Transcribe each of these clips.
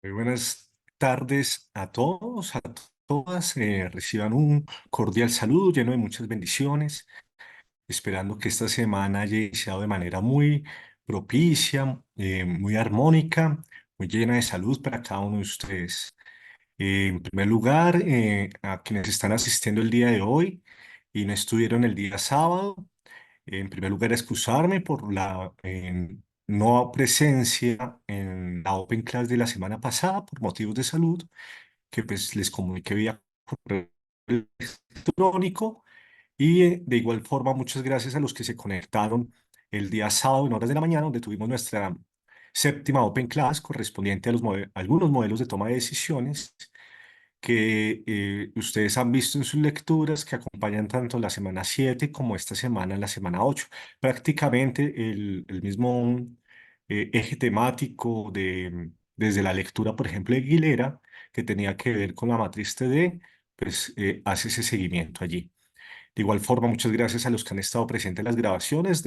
Muy buenas tardes a todos, a todas. Reciban un cordial saludo lleno de muchas bendiciones, esperando que esta semana haya iniciado de manera muy propicia, muy armónica, muy llena de salud para cada uno de ustedes. En primer lugar, a quienes están asistiendo el día de hoy y no estuvieron el día sábado, en primer lugar, excusarme por la no presencia en la Open Class de la semana pasada por motivos de salud, que pues les comuniqué vía correo electrónico. Y de igual forma, muchas gracias a los que se conectaron el día sábado en horas de la mañana, donde tuvimos nuestra séptima Open Class correspondiente a algunos modelos de toma de decisiones que ustedes han visto en sus lecturas que acompañan tanto la semana 7 como esta semana, la semana 8. Prácticamente el mismo eje temático desde la lectura, por ejemplo, de Aguilera, que tenía que ver con la matriz TD, pues hace ese seguimiento allí. De igual forma, muchas gracias a los que han estado presentes en las grabaciones,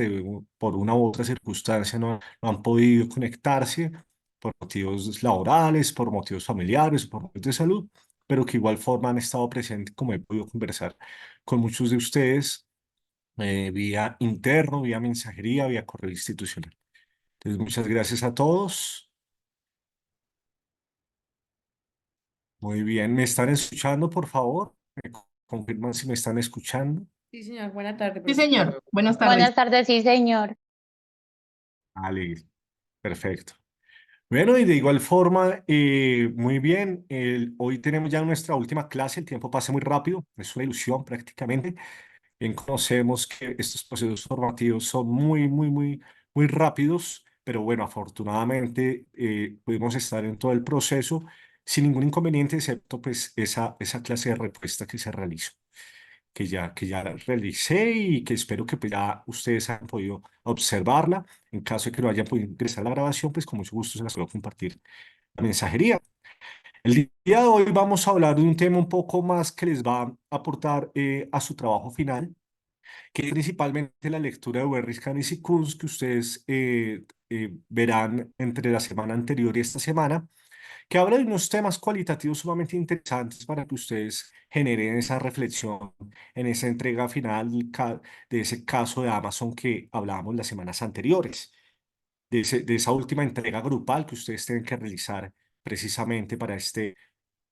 por una u otra circunstancia no han podido conectarse por motivos laborales, por motivos familiares, por motivos de salud, pero que igual forma han estado presentes, como he podido conversar con muchos de ustedes, vía interno, vía mensajería, vía correo institucional. Entonces, muchas gracias a todos. Muy bien, ¿me están escuchando, por favor? ¿Me confirman si me están escuchando? Sí, señor, buena tarde, Sí, profesor. señor. Buenas tardes. Buenas tardes, sí, señor. Vale, perfecto. Bueno, y de igual forma, muy bien, hoy tenemos ya nuestra última clase, el tiempo pasa muy rápido, es una ilusión prácticamente. Bien conocemos que estos procesos formativos son muy rápidos, pero bueno, afortunadamente pudimos estar en todo el proceso sin ningún inconveniente, excepto pues esa clase de respuesta que se realizó, que ya realicé y que espero que pues, ya ustedes hayan podido observarla. En caso de que no hayan podido ingresar a la grabación, pues con mucho gusto se las puedo compartir la mensajería. El día de hoy vamos a hablar de un tema un poco más que les va a aportar a su trabajo final, que es principalmente la lectura de Berries, Canis y Kunz, que ustedes verán entre la semana anterior y esta semana, que habla de unos temas cualitativos sumamente interesantes para que ustedes generen esa reflexión en esa entrega final de ese caso de Amazon que hablábamos las semanas anteriores, de esa última entrega grupal que ustedes tienen que realizar precisamente para este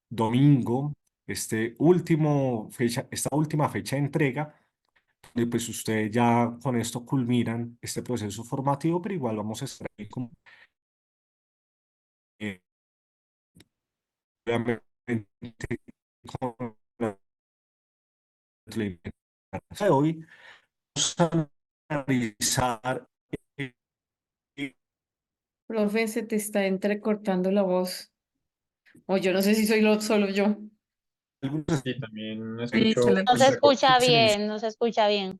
domingo esta última fecha de entrega, y pues ustedes ya con esto culminan este proceso formativo, pero igual vamos a estar ahí como, eh, obviamente, con la implementación de hoy, vamos a analizar eh, Profe, se te está entrecortando la voz. O yo no sé si soy solo yo. algunos Sí, también Sí, se escucho le No se entrecorte. escucha aspectos en el bien, no se escucha bien.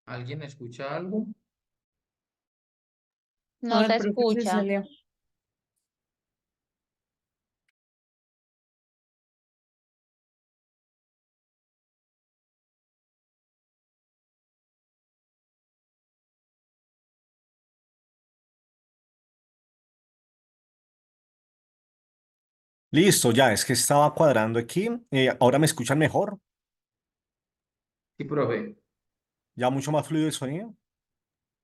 ¿Alguien escucha algo? No, No el se profe se escucha. salió. Listo, ya es que estaba cuadrando aquí. Ahora me escuchan mejor, Sí, profe. ya mucho más fluido el sonido.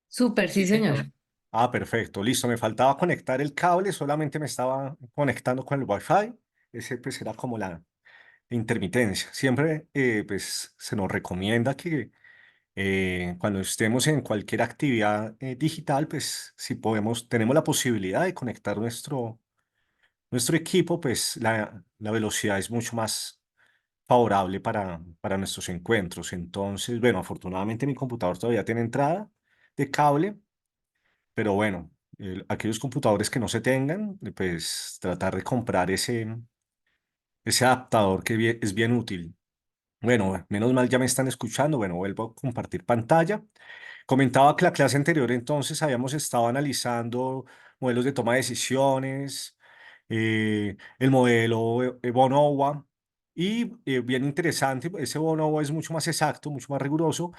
Súper, sí, Sí, señor. señor. Ah, perfecto, listo. Me faltaba conectar el cable, solamente me estaba conectando con el Wi-Fi. Ese pues era como la intermitencia. Siempre pues se nos recomienda que cuando estemos en cualquier actividad digital, pues si podemos, tenemos la posibilidad de conectar nuestro equipo, pues la velocidad es mucho más favorable para nuestros encuentros. Entonces, bueno, afortunadamente mi computador todavía tiene entrada de cable, pero bueno, aquellos computadores que no se tengan, pues tratar de comprar ese adaptador que es bien útil. Bueno, menos mal ya me están escuchando. Bueno, vuelvo a compartir pantalla. Comentaba que la clase anterior entonces habíamos estado analizando modelos de toma de decisiones, el modelo Bonowa y bien interesante, ese Bonowa es mucho más exacto, mucho más riguroso.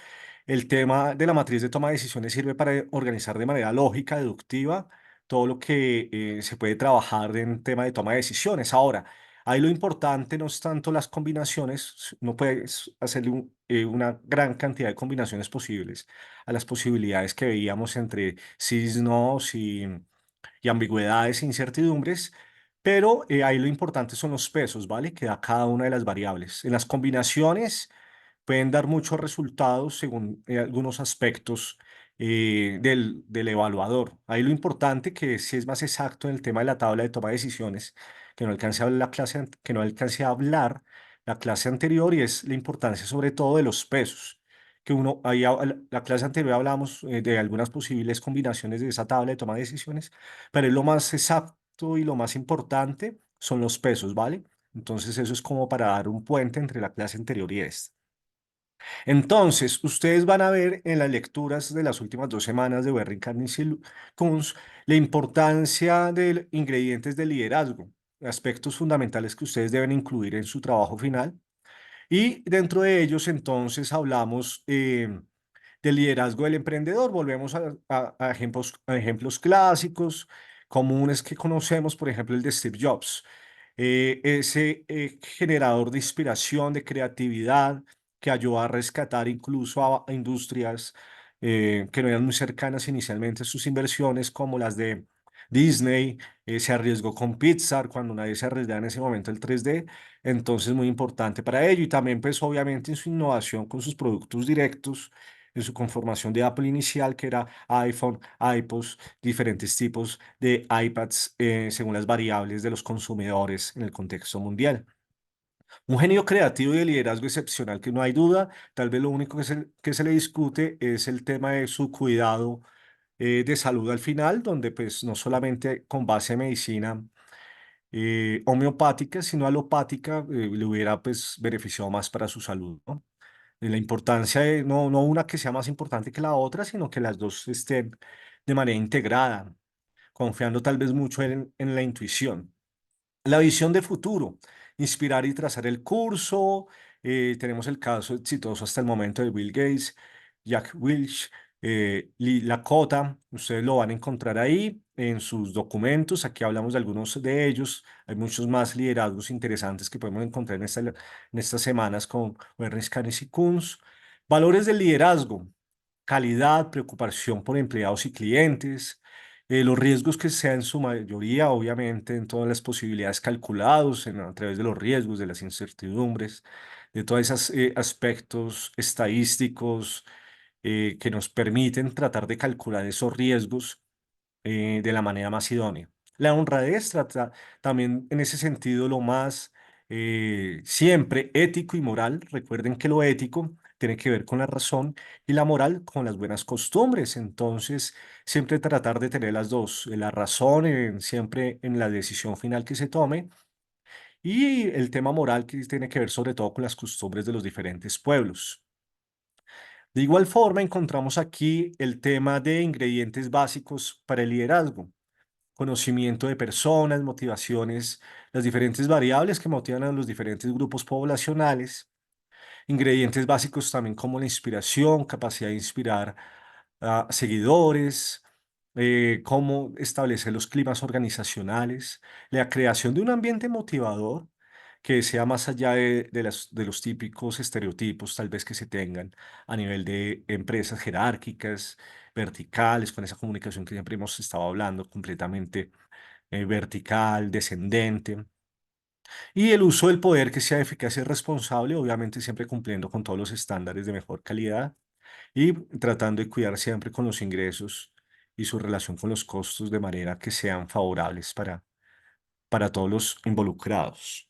El tema de la matriz de toma de decisiones sirve para organizar de manera lógica, deductiva, todo lo que se puede trabajar en tema de toma de decisiones. Ahora, ahí lo importante no es tanto las combinaciones, no puedes hacerle una gran cantidad de combinaciones posibles a las posibilidades que veíamos entre sís, nos y ambigüedades e incertidumbres, pero ahí lo importante son los pesos, ¿vale? Que da cada una de las variables. En las combinaciones pueden dar muchos resultados según algunos aspectos del evaluador. Ahí lo importante que sí es más exacto en el tema de la tabla de toma de decisiones, que no alcance a hablar que no alcance a hablar la clase anterior, y es la importancia sobre todo de los pesos. Que uno, ahí la clase anterior hablamos de algunas posibles combinaciones de esa tabla de toma de decisiones, pero es lo más exacto y lo más importante son los pesos, ¿vale? Entonces eso es como para dar un puente entre la clase anterior y esta. Entonces, ustedes van a ver en las lecturas de las últimas 2 semanas de Berry, Carnes y Kunz la importancia de ingredientes de liderazgo, aspectos fundamentales que ustedes deben incluir en su trabajo final. Y dentro de ellos, entonces, hablamos del liderazgo del emprendedor. Volvemos a ejemplos clásicos, comunes que conocemos, por ejemplo, el de Steve Jobs. Ese generador de inspiración, de creatividad, que ayudó a rescatar incluso a industrias que no eran muy cercanas inicialmente a sus inversiones, como las de Disney. Se arriesgó con Pixar cuando nadie se arriesgaba en ese momento el 3D. Entonces, muy importante para ello. Y también, pues, obviamente, en su innovación con sus productos directos, en su conformación de Apple inicial, que era iPhone, iPods, diferentes tipos de iPads, según las variables de los consumidores en el contexto mundial. Un genio creativo y de liderazgo excepcional, que no hay duda. Tal vez lo único que se le discute es el tema de su cuidado de salud al final, donde pues no solamente con base en medicina homeopática, sino alopática, le hubiera pues beneficiado más para su salud, ¿no? La importancia de no una que sea más importante que la otra, sino que las dos estén de manera integrada, confiando tal vez mucho en la intuición. La visión de futuro, inspirar y trazar el curso. Tenemos el caso exitoso hasta el momento de Bill Gates, Jack Welch, Lee Lakota. Ustedes lo van a encontrar ahí en sus documentos. Aquí hablamos de algunos de ellos. Hay muchos más liderazgos interesantes que podemos encontrar en estas semanas con Ernest Canis y Kunz. Valores del liderazgo: calidad, preocupación por empleados y clientes, los riesgos que sean en su mayoría, obviamente, en todas las posibilidades calculados a través de los riesgos, de las incertidumbres, de todos esos aspectos estadísticos que nos permiten tratar de calcular esos riesgos de la manera más idónea. La honradez trata también en ese sentido lo más siempre ético y moral. Recuerden que lo ético tiene que ver con la razón y la moral con las buenas costumbres. Entonces, siempre tratar de tener las dos, la razón siempre en la decisión final que se tome y el tema moral que tiene que ver sobre todo con las costumbres de los diferentes pueblos. De igual forma, encontramos aquí el tema de ingredientes básicos para el liderazgo: conocimiento de personas, motivaciones, las diferentes variables que motivan a los diferentes grupos poblacionales, ingredientes básicos también como la inspiración, capacidad de inspirar a seguidores, cómo establecer los climas organizacionales, la creación de un ambiente motivador que sea más allá de los típicos estereotipos tal vez que se tengan a nivel de empresas jerárquicas, verticales, con esa comunicación que siempre hemos estado hablando, completamente vertical, descendente, y el uso del poder que sea eficaz y responsable, obviamente siempre cumpliendo con todos los estándares de mejor calidad y tratando de cuidar siempre con los ingresos y su relación con los costos de manera que sean favorables para todos los involucrados.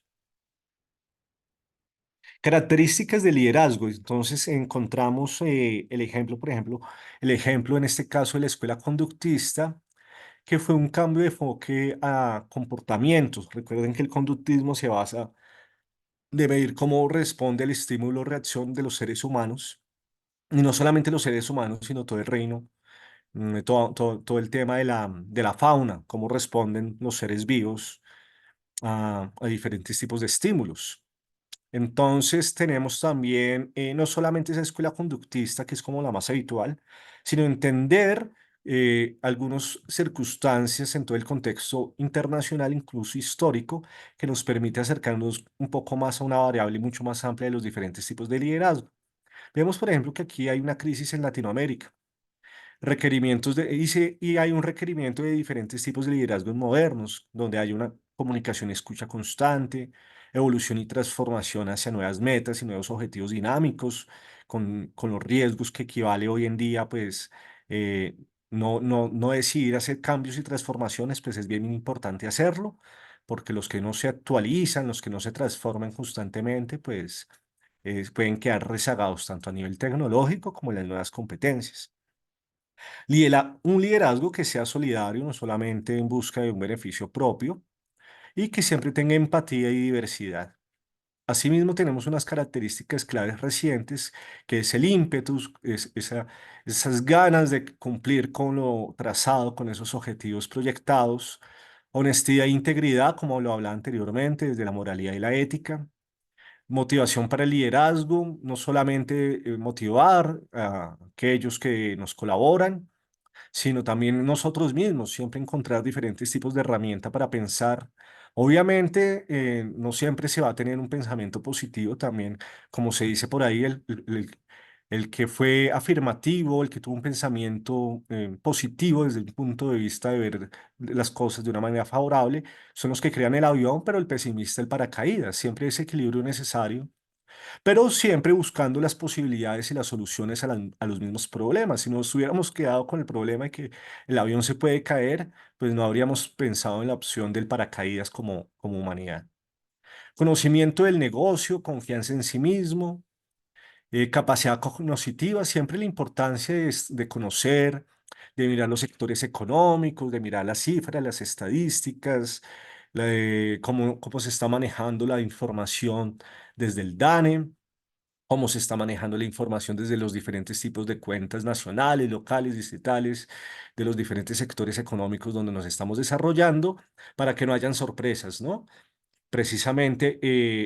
Características de liderazgo. Entonces encontramos el ejemplo, por ejemplo, el ejemplo en este caso de la escuela conductista, que fue un cambio de enfoque a comportamientos. Recuerden que el conductismo se basa de medir cómo responde al estímulo-reacción de los seres humanos, y no solamente los seres humanos, sino todo el reino, todo el tema de la fauna, cómo responden los seres vivos a diferentes tipos de estímulos. Entonces tenemos también no solamente esa escuela conductista, que es como la más habitual, sino entender algunas circunstancias en todo el contexto internacional, incluso histórico, que nos permite acercarnos un poco más a una variable mucho más amplia de los diferentes tipos de liderazgo. Vemos, por ejemplo, que aquí hay una crisis en Latinoamérica, y hay un requerimiento de diferentes tipos de liderazgos modernos, donde hay una comunicación y escucha constante, evolución y transformación hacia nuevas metas y nuevos objetivos dinámicos, con los riesgos que equivale hoy en día, pues, eh, no decidir hacer cambios y transformaciones, pues es bien importante hacerlo, porque los que no se actualizan, los que no se transforman constantemente, pues pueden quedar rezagados tanto a nivel tecnológico como en las nuevas competencias. Un liderazgo que sea solidario, no solamente en busca de un beneficio propio, y que siempre tenga empatía y diversidad. Asimismo, tenemos unas características claves recientes, que es el ímpetu, esas ganas de cumplir con lo trazado, con esos objetivos proyectados, honestidad e integridad, como lo hablaba anteriormente, desde la moralidad y la ética, motivación para el liderazgo, no solamente motivar a aquellos que nos colaboran, sino también nosotros mismos, siempre encontrar diferentes tipos de herramienta para pensar. Obviamente, no siempre se va a tener un pensamiento positivo también, como se dice por ahí, el que fue afirmativo, el que tuvo un pensamiento positivo desde el punto de vista de ver las cosas de una manera favorable, son los que crean el avión, pero el pesimista el paracaídas. Siempre ese equilibrio necesario, pero siempre buscando las posibilidades y las soluciones a los mismos problemas. Si nos hubiéramos quedado con el problema de que el avión se puede caer, pues no habríamos pensado en la opción del paracaídas como humanidad. Conocimiento del negocio, confianza en sí mismo, capacidad cognitiva, siempre la importancia de conocer, de mirar los sectores económicos, de mirar las cifras, las estadísticas, cómo se está manejando la información desde el DANE, cómo se está manejando la información desde los diferentes tipos de cuentas nacionales, locales, distritales, de los diferentes sectores económicos donde nos estamos desarrollando, para que no hayan sorpresas, ¿no? Precisamente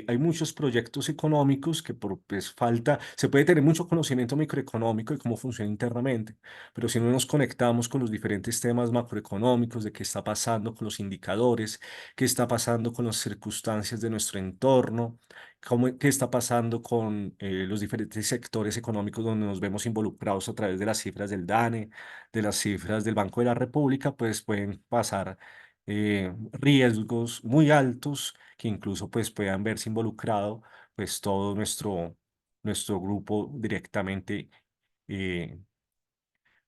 hay muchos proyectos económicos que por pues, falta, se puede tener mucho conocimiento microeconómico de cómo funciona internamente, pero si no nos conectamos con los diferentes temas macroeconómicos, de qué está pasando con los indicadores, qué está pasando con las circunstancias de nuestro entorno, qué está pasando con los diferentes sectores económicos donde nos vemos involucrados a través de las cifras del DANE, de las cifras del Banco de la República, pues pueden pasar riesgos muy altos que incluso pues puedan verse involucrado pues todo nuestro grupo directamente, eh,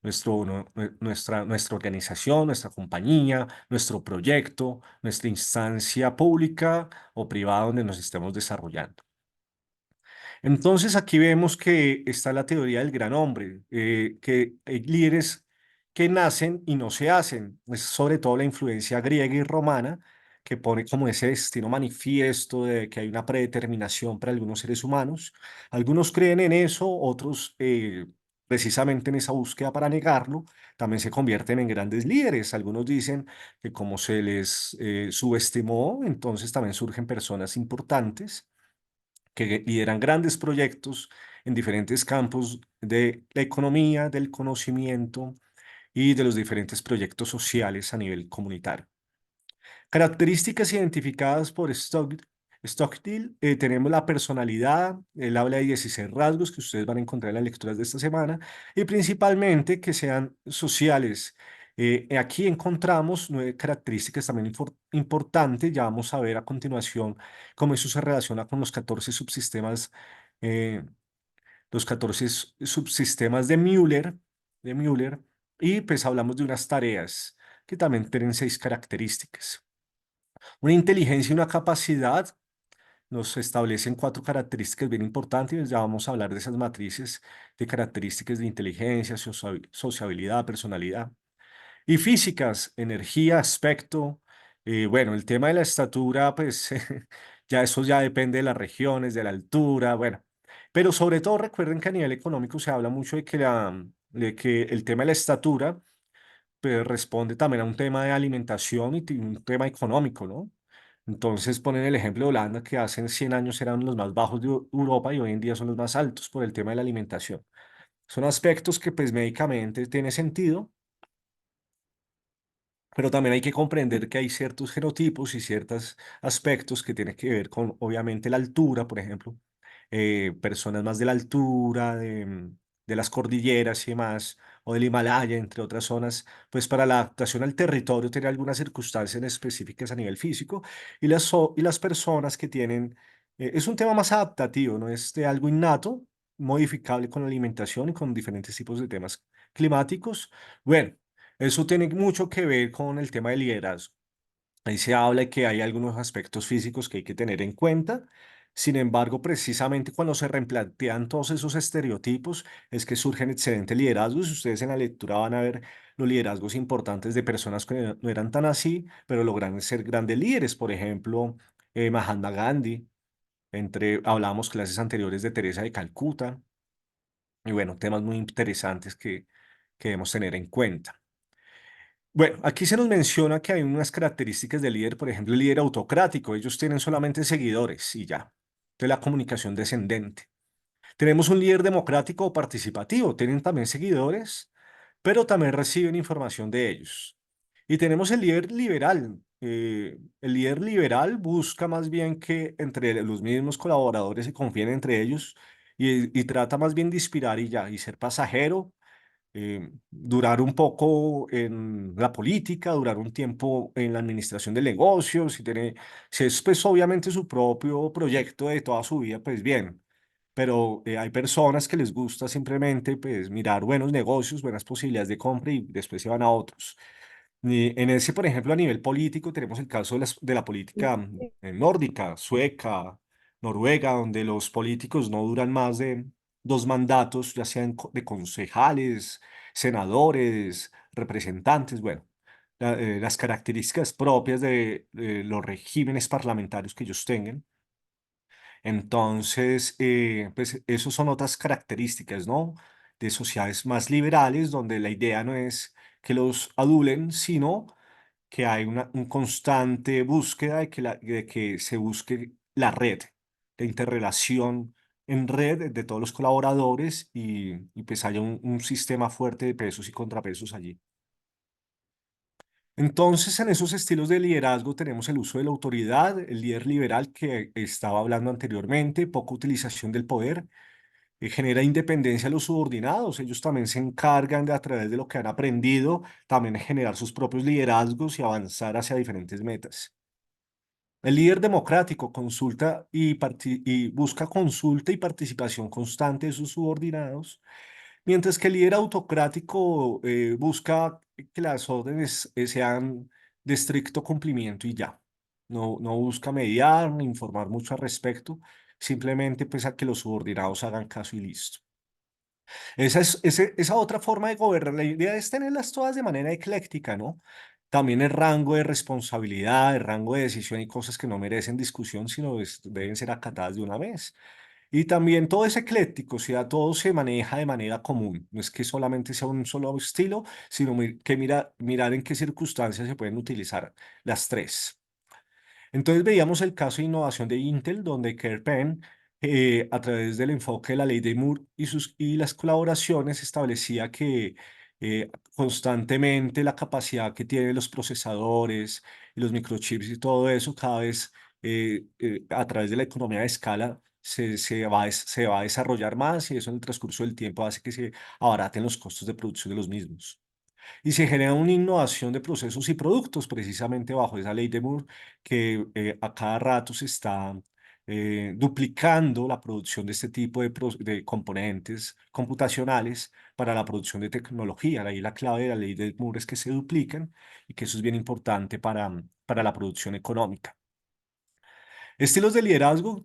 nuestra organización, nuestra compañía, nuestro proyecto, nuestra instancia pública o privada donde nos estemos desarrollando. Entonces aquí vemos que está la teoría del gran hombre, que hay líderes que nacen y no se hacen. Es sobre todo la influencia griega y romana que pone como ese destino manifiesto de que hay una predeterminación para algunos seres humanos. Algunos creen en eso, otros precisamente en esa búsqueda para negarlo, también se convierten en grandes líderes. Algunos dicen que como se les subestimó, entonces también surgen personas importantes que lideran grandes proyectos en diferentes campos de la economía, del conocimiento y de los diferentes proyectos sociales a nivel comunitario. Características identificadas por Stockdale, tenemos la personalidad, él habla de 16 rasgos que ustedes van a encontrar en las lecturas de esta semana, y principalmente que sean sociales. Aquí encontramos 9 características también importantes, ya vamos a ver a continuación cómo eso se relaciona con los 14 subsistemas, eh, subsistemas de Müller, y pues hablamos de unas tareas que también tienen 6 características. Una inteligencia y una capacidad nos establecen 4 características bien importantes. Ya vamos a hablar de esas matrices de características de inteligencia, sociabilidad, personalidad. Y físicas, energía, aspecto. Bueno, el tema de la estatura, pues ya eso ya depende de las regiones, de la altura, bueno. Pero sobre todo recuerden que a nivel económico se habla mucho de que el tema de la estatura pues, responde también a un tema de alimentación y un tema económico, ¿no? Entonces ponen el ejemplo de Holanda, que hace 100 años eran los más bajos de Europa y hoy en día son los más altos por el tema de la alimentación. Son aspectos que pues médicamente tiene sentido, pero también hay que comprender que hay ciertos genotipos y ciertos aspectos que tienen que ver con, obviamente, la altura, por ejemplo, personas más de la altura, de las cordilleras y demás, o del Himalaya, entre otras zonas, pues para la adaptación al territorio tiene algunas circunstancias específicas a nivel físico, y las personas que tienen, es un tema más adaptativo, no es de algo innato, modificable con la alimentación y con diferentes tipos de temas climáticos. Bueno. Eso tiene mucho que ver con el tema del liderazgo. Ahí se habla de que hay algunos aspectos físicos que hay que tener en cuenta. Sin embargo, precisamente cuando se replantean todos esos estereotipos, es que surgen excelentes liderazgos. Ustedes en la lectura van a ver los liderazgos importantes de personas que no eran tan así, pero lograron ser grandes líderes. Por ejemplo, Mahatma Gandhi, hablábamos clases anteriores de Teresa de Calcuta, y bueno, temas muy interesantes que debemos tener en cuenta. Bueno, aquí se nos menciona que hay unas características del líder, por ejemplo, el líder autocrático. Ellos tienen solamente seguidores y ya. De la comunicación descendente. Tenemos un líder democrático o participativo. Tienen también seguidores, pero también reciben información de ellos. Y tenemos el líder liberal. El líder liberal busca más bien que entre los mismos colaboradores se confíen entre ellos y trata más bien de inspirar y ya, y ser pasajero, durar un poco en la política, durar un tiempo en la administración de negocios, si es pues obviamente su propio proyecto de toda su vida, pues bien, pero hay personas que les gusta simplemente pues mirar buenos negocios, buenas posibilidades de compra y después se van a otros. Y en ese, por ejemplo, a nivel político, tenemos el caso de la política nórdica, sueca, noruega, donde los políticos no duran más de 2 mandatos, ya sean de concejales, senadores, representantes, bueno, las características propias de los regímenes parlamentarios que ellos tengan. Entonces, pues esos son otras características, ¿no? De sociedades más liberales, donde la idea no es que los adulen, sino que hay un constante búsqueda de que se busque la red, de interrelación en red de todos los colaboradores y pues haya un sistema fuerte de pesos y contrapesos allí. Entonces, en esos estilos de liderazgo tenemos el uso de la autoridad, el líder liberal que estaba hablando anteriormente, poca utilización del poder, genera independencia a los subordinados. Ellos también se encargan de, a través de lo que han aprendido, también generar sus propios liderazgos y avanzar hacia diferentes metas. El líder democrático consulta y busca consulta y participación constante de sus subordinados, mientras que el líder autocrático busca que las órdenes sean de estricto cumplimiento y ya. No busca mediar ni informar mucho al respecto, simplemente pues a que los subordinados hagan caso y listo. Esa otra forma de gobernar, la idea es tenerlas todas de manera ecléctica, ¿no? También el rango de responsabilidad, el rango de decisión y cosas que no merecen discusión, sino deben ser acatadas de una vez. Y también todo es ecléctico, o sea, todo se maneja de manera común. No es que solamente sea un solo estilo, sino que mirar en qué circunstancias se pueden utilizar las tres. Entonces veíamos el caso de innovación de Intel, donde Kerpen, a través del enfoque de la ley de Moore y las colaboraciones, establecía que constantemente la capacidad que tienen los procesadores y los microchips y todo eso, cada vez a través de la economía de escala, se va a desarrollar más y eso en el transcurso del tiempo hace que se abaraten los costos de producción de los mismos y se genera una innovación de procesos y productos precisamente bajo esa ley de Moore que a cada rato se está duplicando la producción de este tipo de componentes computacionales para la producción de tecnología. Ahí la clave de la ley de Moore es que se duplican y que eso es bien importante para la producción económica. Estilos de liderazgo,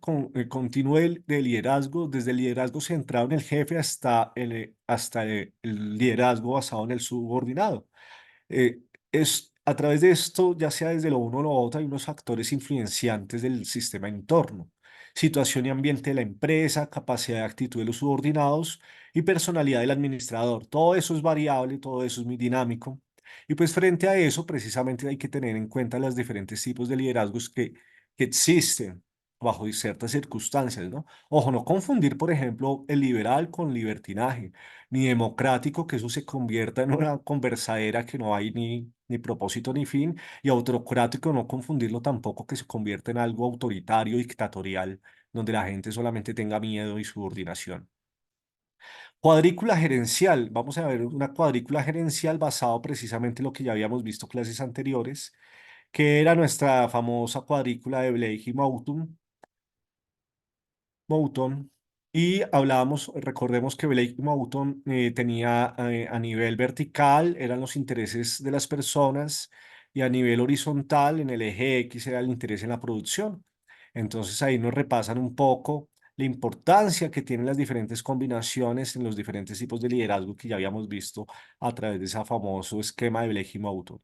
continuo de liderazgo, desde el liderazgo centrado en el jefe hasta el liderazgo basado en el subordinado. Eh, a través de esto, ya sea desde lo uno o lo otro, hay unos factores influenciantes del sistema entorno. Situación y ambiente de la empresa, capacidad de actitud de los subordinados y personalidad del administrador. Todo eso es variable, todo eso es muy dinámico. Y pues frente a eso, precisamente hay que tener en cuenta los diferentes tipos de liderazgos que existen bajo ciertas circunstancias, ¿no? Ojo, no confundir, por ejemplo, el liberal con libertinaje ni democrático, que eso se convierta en una conversadera que no hay ni propósito ni fin, y autocrático, no confundirlo tampoco, que se convierta en algo autoritario, dictatorial, donde la gente solamente tenga miedo y subordinación. Cuadrícula gerencial. Vamos a ver una cuadrícula gerencial basado precisamente en lo que ya habíamos visto clases anteriores, que era nuestra famosa cuadrícula de Blake y Mouton, y hablábamos, recordemos que Blake Mouton tenía a nivel vertical eran los intereses de las personas y a nivel horizontal en el eje X era el interés en la producción. Entonces ahí nos repasan un poco la importancia que tienen las diferentes combinaciones en los diferentes tipos de liderazgo que ya habíamos visto a través de ese famoso esquema de Blake y Mouton.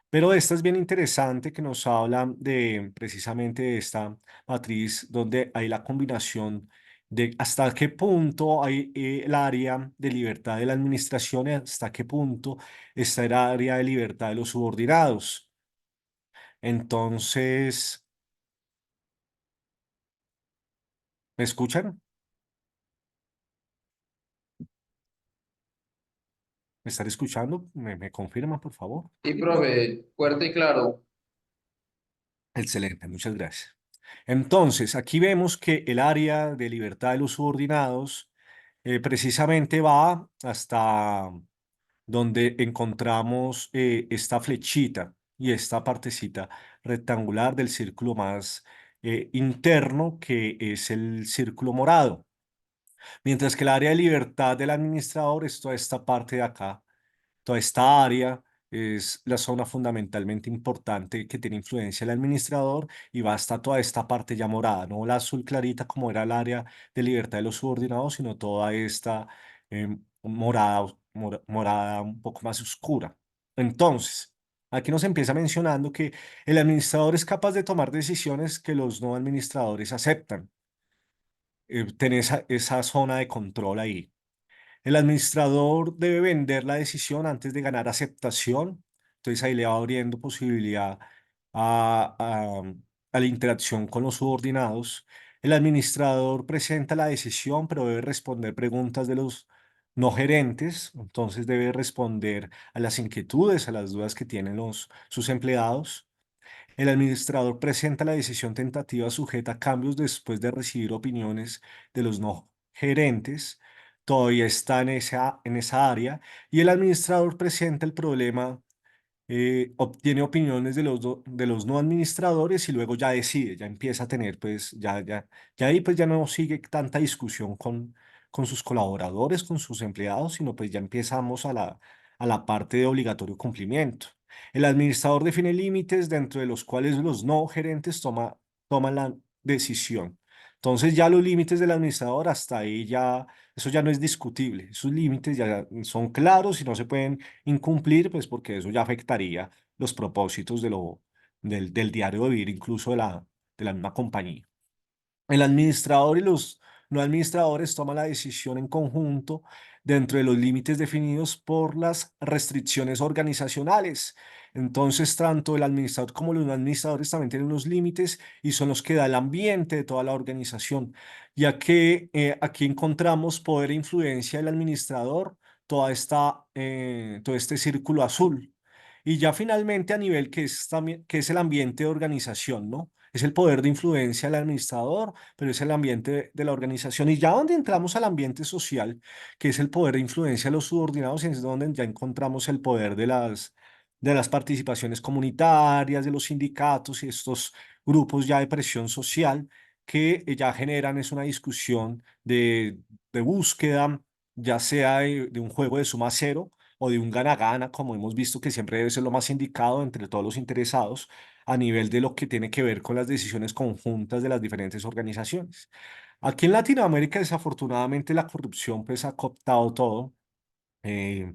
Pero esta es bien interesante que nos habla de precisamente de esta matriz donde hay la combinación de hasta qué punto hay el área de libertad de la administración y hasta qué punto está el área de libertad de los subordinados. Entonces, ¿me escuchan? ¿Me están escuchando? ¿Me confirman, por favor? Sí, profe, fuerte y claro. Excelente, muchas gracias. Entonces, aquí vemos que el área de libertad de los subordinados precisamente va hasta donde encontramos esta flechita y esta partecita rectangular del círculo más interno, que es el círculo morado. Mientras que el área de libertad del administrador es toda esta parte de acá. Toda esta área es la zona fundamentalmente importante que tiene influencia el administrador, y va hasta toda esta parte ya morada, no la azul clarita como era el área de libertad de los subordinados, sino toda esta morada un poco más oscura. Entonces, aquí nos empieza mencionando que el administrador es capaz de tomar decisiones que los no administradores aceptan. Tener esa zona de control ahí. El administrador debe vender la decisión antes de ganar aceptación. Entonces ahí le va abriendo posibilidad a, a- a la interacción con los subordinados. El administrador presenta la decisión, pero debe responder preguntas de los no gerentes. Entonces debe responder a las inquietudes, a las dudas que tienen sus empleados. El administrador presenta la decisión tentativa sujeta a cambios después de recibir opiniones de los no gerentes. Todavía está en esa área. Y el administrador presenta el problema, obtiene opiniones de los no administradores y luego ya decide, ya empieza a tener, pues ya ahí pues ya no sigue tanta discusión con sus colaboradores, con sus empleados, sino pues ya empezamos a la parte de obligatorio cumplimiento. El administrador define límites dentro de los cuales los no gerentes toman la decisión. Entonces ya los límites del administrador hasta ahí ya, eso ya no es discutible. Esos límites ya son claros y no se pueden incumplir, pues porque eso ya afectaría los propósitos del diario de vivir, incluso de la misma compañía. El administrador y los no administradores toman la decisión en conjunto dentro de los límites definidos por las restricciones organizacionales. Entonces, tanto el administrador como los no administradores también tienen unos límites y son los que da el ambiente de toda la organización, ya que aquí encontramos poder e influencia del administrador, todo este círculo azul. Y ya finalmente a nivel que es el ambiente de organización, ¿no? Es el poder de influencia del administrador, pero es el ambiente de la organización. Y ya donde entramos al ambiente social, que es el poder de influencia de los subordinados, es donde ya encontramos el poder de las participaciones comunitarias, de los sindicatos y estos grupos ya de presión social que ya generan es una discusión de búsqueda, ya sea de un juego de suma cero o de un gana-gana, como hemos visto que siempre debe ser lo más indicado entre todos los interesados a nivel de lo que tiene que ver con las decisiones conjuntas de las diferentes organizaciones. Aquí en Latinoamérica, desafortunadamente, la corrupción pues ha cooptado todo, eh,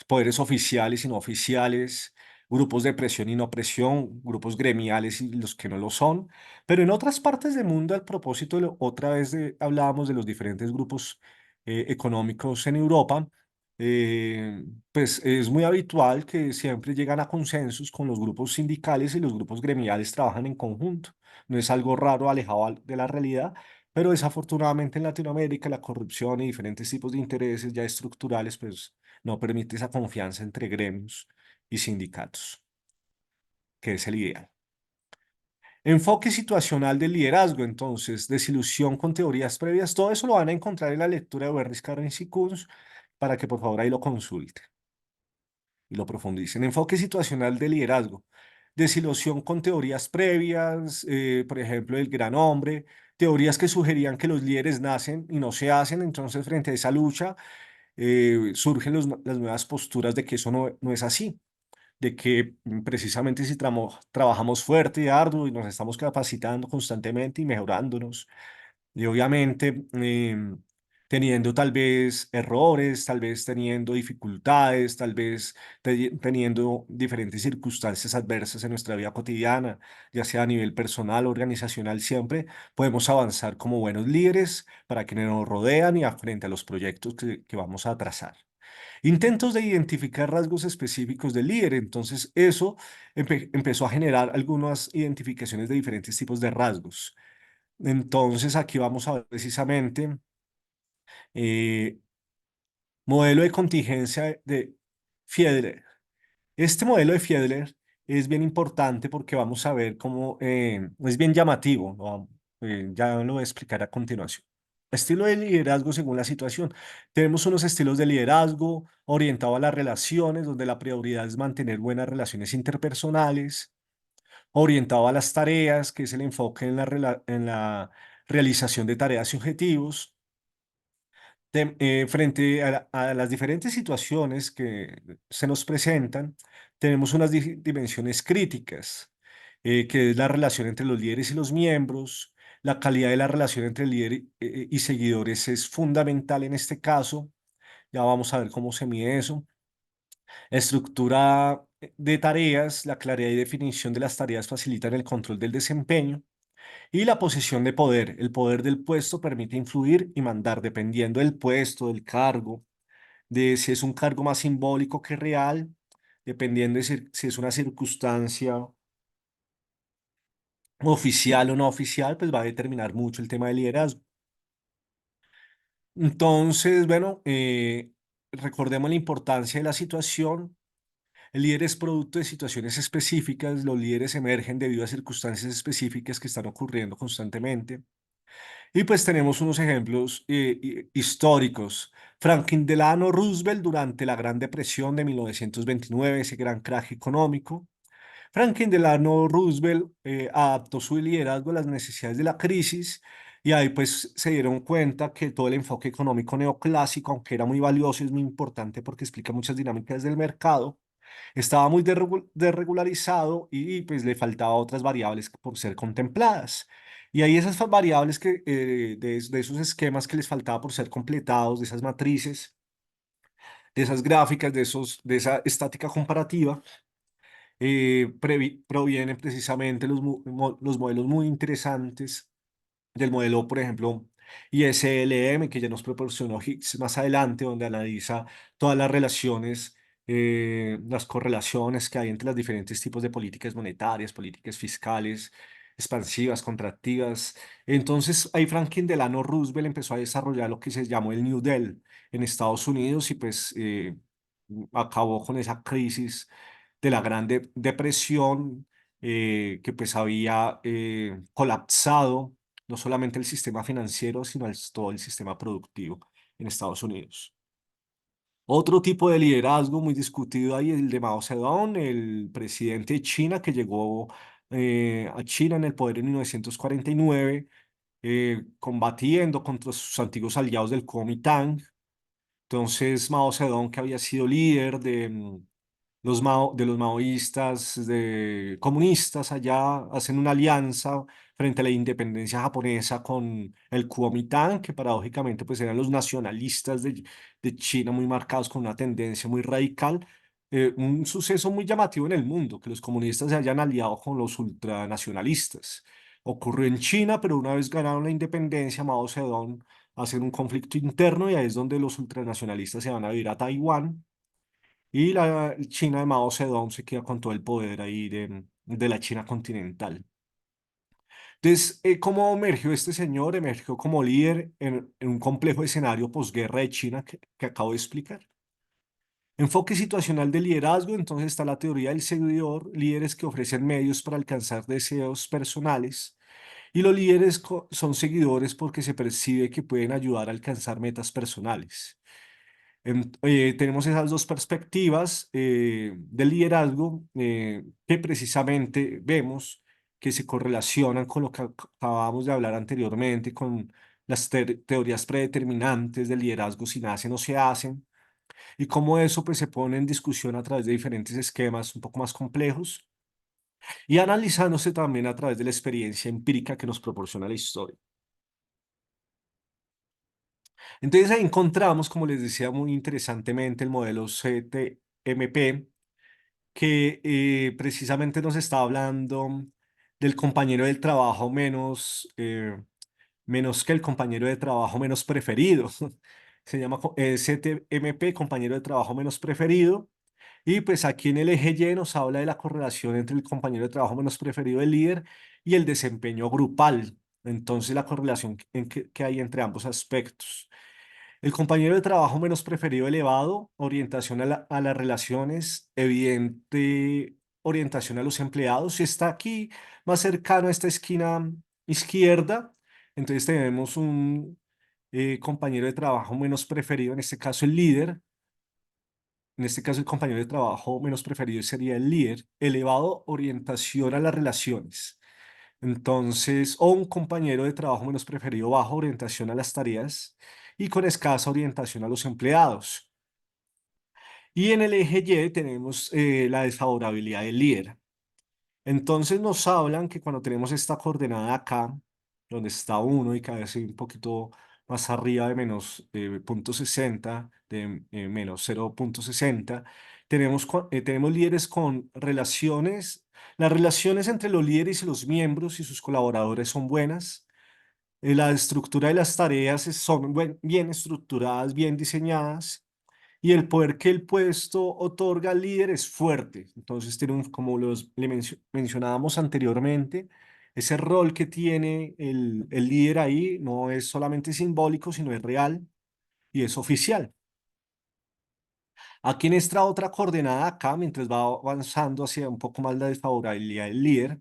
poderes oficiales y no oficiales, grupos de presión y no presión, grupos gremiales y los que no lo son. Pero en otras partes del mundo, al propósito, otra vez hablábamos de los diferentes grupos económicos en Europa. Pues es muy habitual que siempre llegan a consensos con los grupos sindicales y los grupos gremiales trabajan en conjunto. No es algo raro, alejado de la realidad, pero desafortunadamente en Latinoamérica la corrupción y diferentes tipos de intereses ya estructurales pues no permite esa confianza entre gremios y sindicatos, que es el ideal. Enfoque situacional del liderazgo, entonces, desilusión con teorías previas, todo eso lo van a encontrar en la lectura de Bernis, Carrens y Kunz, para que por favor ahí lo consulten y lo profundicen. Enfoque situacional del liderazgo, desilusión con teorías previas, por ejemplo, el gran hombre, teorías que sugerían que los líderes nacen y no se hacen, entonces frente a esa lucha surgen las nuevas posturas de que eso no es así, de que precisamente si trabajamos fuerte y arduo y nos estamos capacitando constantemente y mejorándonos, y obviamente teniendo tal vez errores, tal vez teniendo dificultades, tal vez teniendo diferentes circunstancias adversas en nuestra vida cotidiana, ya sea a nivel personal o organizacional, siempre podemos avanzar como buenos líderes para quienes nos rodean y frente a los proyectos que vamos a trazar. Intentos de identificar rasgos específicos del líder. Entonces, eso empezó a generar algunas identificaciones de diferentes tipos de rasgos. Entonces, aquí vamos a ver precisamente eh, modelo de contingencia de Fiedler. Este modelo de Fiedler es bien importante porque vamos a ver cómo es bien llamativo, ¿no? Ya lo voy a explicar a continuación. Estilo de liderazgo según la situación. Tenemos unos estilos de liderazgo orientado a las relaciones, donde la prioridad es mantener buenas relaciones interpersonales, orientado a las tareas, que es el enfoque en en la realización de tareas y objetivos. Frente a las diferentes situaciones que se nos presentan, tenemos unas dimensiones críticas, que es la relación entre los líderes y los miembros. La calidad de la relación entre líder y seguidores es fundamental en este caso. Ya vamos a ver cómo se mide eso. Estructura de tareas, la claridad y definición de las tareas facilitan el control del desempeño. Y la posición de poder. El poder del puesto permite influir y mandar dependiendo del puesto, del cargo, de si es un cargo más simbólico que real, dependiendo de si es una circunstancia oficial o no oficial, pues va a determinar mucho el tema del liderazgo. Entonces, bueno, recordemos la importancia de la situación. El líder es producto de situaciones específicas, los líderes emergen debido a circunstancias específicas que están ocurriendo constantemente. Y pues tenemos unos ejemplos históricos. Franklin Delano Roosevelt durante la Gran Depresión de 1929, ese gran crack económico. Franklin Delano Roosevelt adaptó su liderazgo a las necesidades de la crisis y ahí pues se dieron cuenta que todo el enfoque económico neoclásico, aunque era muy valioso y es muy importante porque explica muchas dinámicas del mercado, estaba muy desregularizado y pues le faltaba otras variables por ser contempladas. Y ahí esas variables que, de esos esquemas que les faltaba por ser completados, de esas matrices, de esas gráficas, de esa estática comparativa, provienen precisamente los modelos muy interesantes del modelo, por ejemplo, ISLM, que ya nos proporcionó Higgs más adelante, donde analiza todas las relaciones, las correlaciones que hay entre los diferentes tipos de políticas monetarias, políticas fiscales, expansivas, contractivas. Entonces, ahí Franklin Delano Roosevelt empezó a desarrollar lo que se llamó el New Deal en Estados Unidos y pues acabó con esa crisis de la Gran Depresión, que pues había colapsado no solamente el sistema financiero, sino todo el sistema productivo en Estados Unidos. Otro tipo de liderazgo muy discutido ahí es el de Mao Zedong, el presidente de China que llegó a China en el poder en 1949, combatiendo contra sus antiguos aliados del Kuomintang. Entonces, Mao Zedong, que había sido líder de los maoístas, de comunistas allá, hacen una alianza frente a la independencia japonesa con el Kuomintang, que paradójicamente pues eran los nacionalistas de China muy marcados con una tendencia muy radical. Un suceso muy llamativo en el mundo, que los comunistas se hayan aliado con los ultranacionalistas. Ocurrió en China, pero una vez ganaron la independencia, Mao Zedong hacer un conflicto interno y ahí es donde los ultranacionalistas se van a vivir a Taiwán y la China de Mao Zedong se queda con todo el poder ahí de la China continental. Entonces, ¿cómo emergió este señor? Emergió como líder en un complejo escenario posguerra de China que acabo de explicar. Enfoque situacional de liderazgo, entonces está la teoría del seguidor, líderes que ofrecen medios para alcanzar deseos personales. Y los líderes son seguidores porque se percibe que pueden ayudar a alcanzar metas personales. Tenemos esas dos perspectivas del liderazgo que precisamente vemos que se correlacionan con lo que acabamos de hablar anteriormente, con las teorías predeterminantes del liderazgo, si nacen o se hacen, y cómo eso pues, se pone en discusión a través de diferentes esquemas un poco más complejos y analizándose también a través de la experiencia empírica que nos proporciona la historia. Entonces ahí encontramos, como les decía muy interesantemente, el modelo CTMP, que precisamente nos está hablando del compañero del trabajo menos que el compañero de trabajo menos preferido. Se llama CTMP, compañero de trabajo menos preferido. Y pues aquí en el eje Y nos habla de la correlación entre el compañero de trabajo menos preferido del líder y el desempeño grupal. Entonces la correlación que hay entre ambos aspectos. El compañero de trabajo menos preferido elevado, orientación a las relaciones, evidente orientación a los empleados y está aquí más cercano a esta esquina izquierda. Entonces tenemos un compañero de trabajo menos preferido, en este caso el líder. En este caso, el compañero de trabajo menos preferido sería el líder. Elevado orientación a las relaciones. Entonces, o un compañero de trabajo menos preferido, bajo orientación a las tareas y con escasa orientación a los empleados. Y en el eje Y tenemos la desfavorabilidad del líder. Entonces nos hablan que cuando tenemos esta coordenada acá, donde está 1 y cada vez un poquito más arriba de menos 0,60, de menos 0,60, tenemos líderes con relaciones. Las relaciones entre los líderes y los miembros y sus colaboradores son buenas. La estructura de las tareas son bien estructuradas, bien diseñadas y el poder que el puesto otorga al líder es fuerte. Entonces, como mencionábamos anteriormente, ese rol que tiene el líder ahí no es solamente simbólico, sino es real y es oficial. Aquí en esta otra coordenada acá, mientras va avanzando hacia un poco más la desfavorabilidad del líder,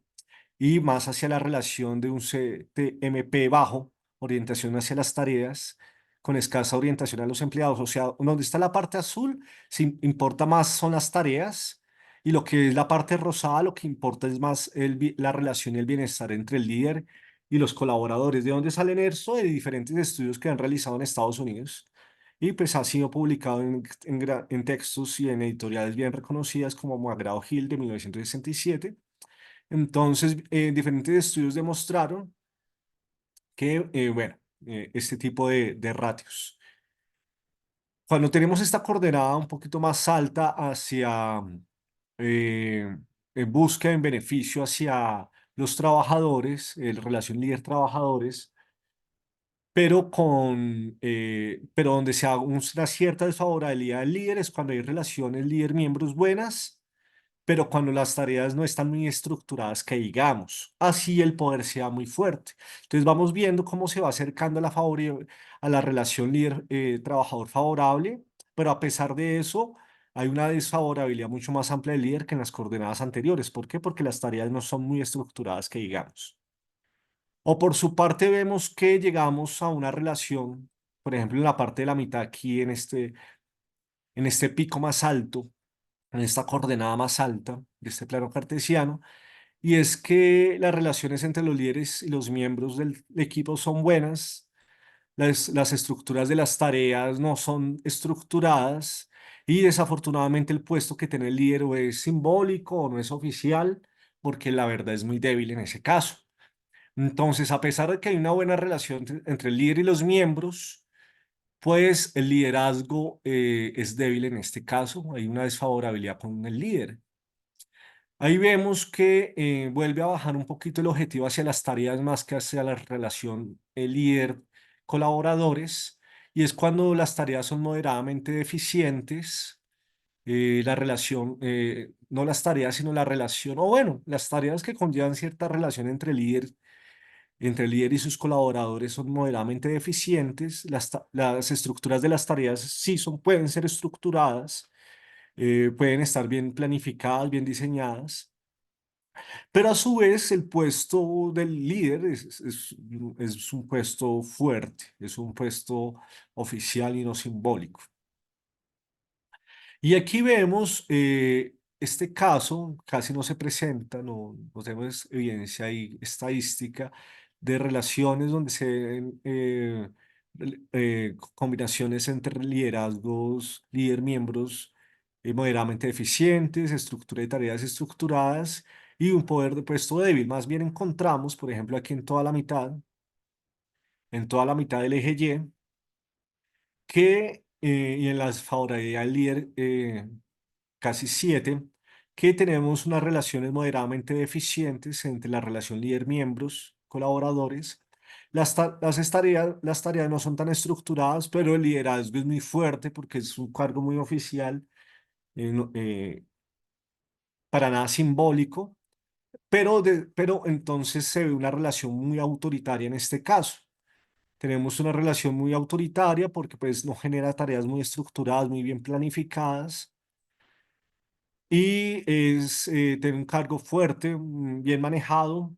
y más hacia la relación de un CTMP bajo, orientación hacia las tareas, con escasa orientación a los empleados. O sea, donde está la parte azul, importa más son las tareas, y lo que es la parte rosada, lo que importa es más la relación y el bienestar entre el líder y los colaboradores. ¿De dónde salen eso? De diferentes estudios que han realizado en Estados Unidos. Y pues ha sido publicado en textos y en editoriales bien reconocidas como McGraw-Hill de 1967. Entonces, diferentes estudios demostraron que, bueno, este tipo de ratios. Cuando tenemos esta coordenada un poquito más alta hacia en búsqueda en beneficio hacia los trabajadores, relación líder-trabajadores, pero donde se haga una cierta desfavorabilidad del líder es cuando hay relaciones líder-miembros buenas, pero cuando las tareas no están muy estructuradas, que digamos, así el poder sea muy fuerte. Entonces vamos viendo cómo se va acercando a la relación líder-trabajador favorable, pero a pesar de eso, hay una desfavorabilidad mucho más amplia del líder que en las coordenadas anteriores. ¿Por qué? Porque las tareas no son muy estructuradas, que digamos. O por su parte vemos que llegamos a una relación, por ejemplo, en la parte de la mitad aquí, en este pico más alto, en esta coordenada más alta de este plano cartesiano, y es que las relaciones entre los líderes y los miembros del equipo son buenas, las estructuras de las tareas no son estructuradas y desafortunadamente el puesto que tiene el líder o es simbólico o no es oficial, porque la verdad es muy débil en ese caso. Entonces, a pesar de que hay una buena relación entre el líder y los miembros, pues el liderazgo es débil en este caso, hay una desfavorabilidad con el líder. Ahí vemos que vuelve a bajar un poquito el objetivo hacia las tareas más que hacia la relación líder-colaboradores, y es cuando las tareas son moderadamente deficientes, la relación, no las tareas, sino la relación, o bueno, las tareas que conllevan cierta relación entre el líder y sus colaboradores son moderadamente deficientes, las estructuras de las tareas sí pueden ser estructuradas, pueden estar bien planificadas, bien diseñadas, pero a su vez el puesto del líder es un puesto fuerte, es un puesto oficial y no simbólico. Y aquí vemos este caso, casi no se presenta, no tenemos evidencia y estadística de relaciones donde se ven combinaciones entre liderazgos, líder-miembros moderadamente deficientes, estructura de tareas estructuradas y un poder de puesto débil. Más bien encontramos, por ejemplo, aquí en toda la mitad del eje Y, y en la favorabilidad del líder casi 7, que tenemos unas relaciones moderadamente deficientes entre la relación líder-miembros, colaboradores. Las tareas no son tan estructuradas, pero el liderazgo es muy fuerte porque es un cargo muy oficial, para nada simbólico, pero entonces se ve una relación muy autoritaria en este caso. Tenemos una relación muy autoritaria porque pues no genera tareas muy estructuradas, muy bien planificadas, y tiene un cargo fuerte, bien manejado,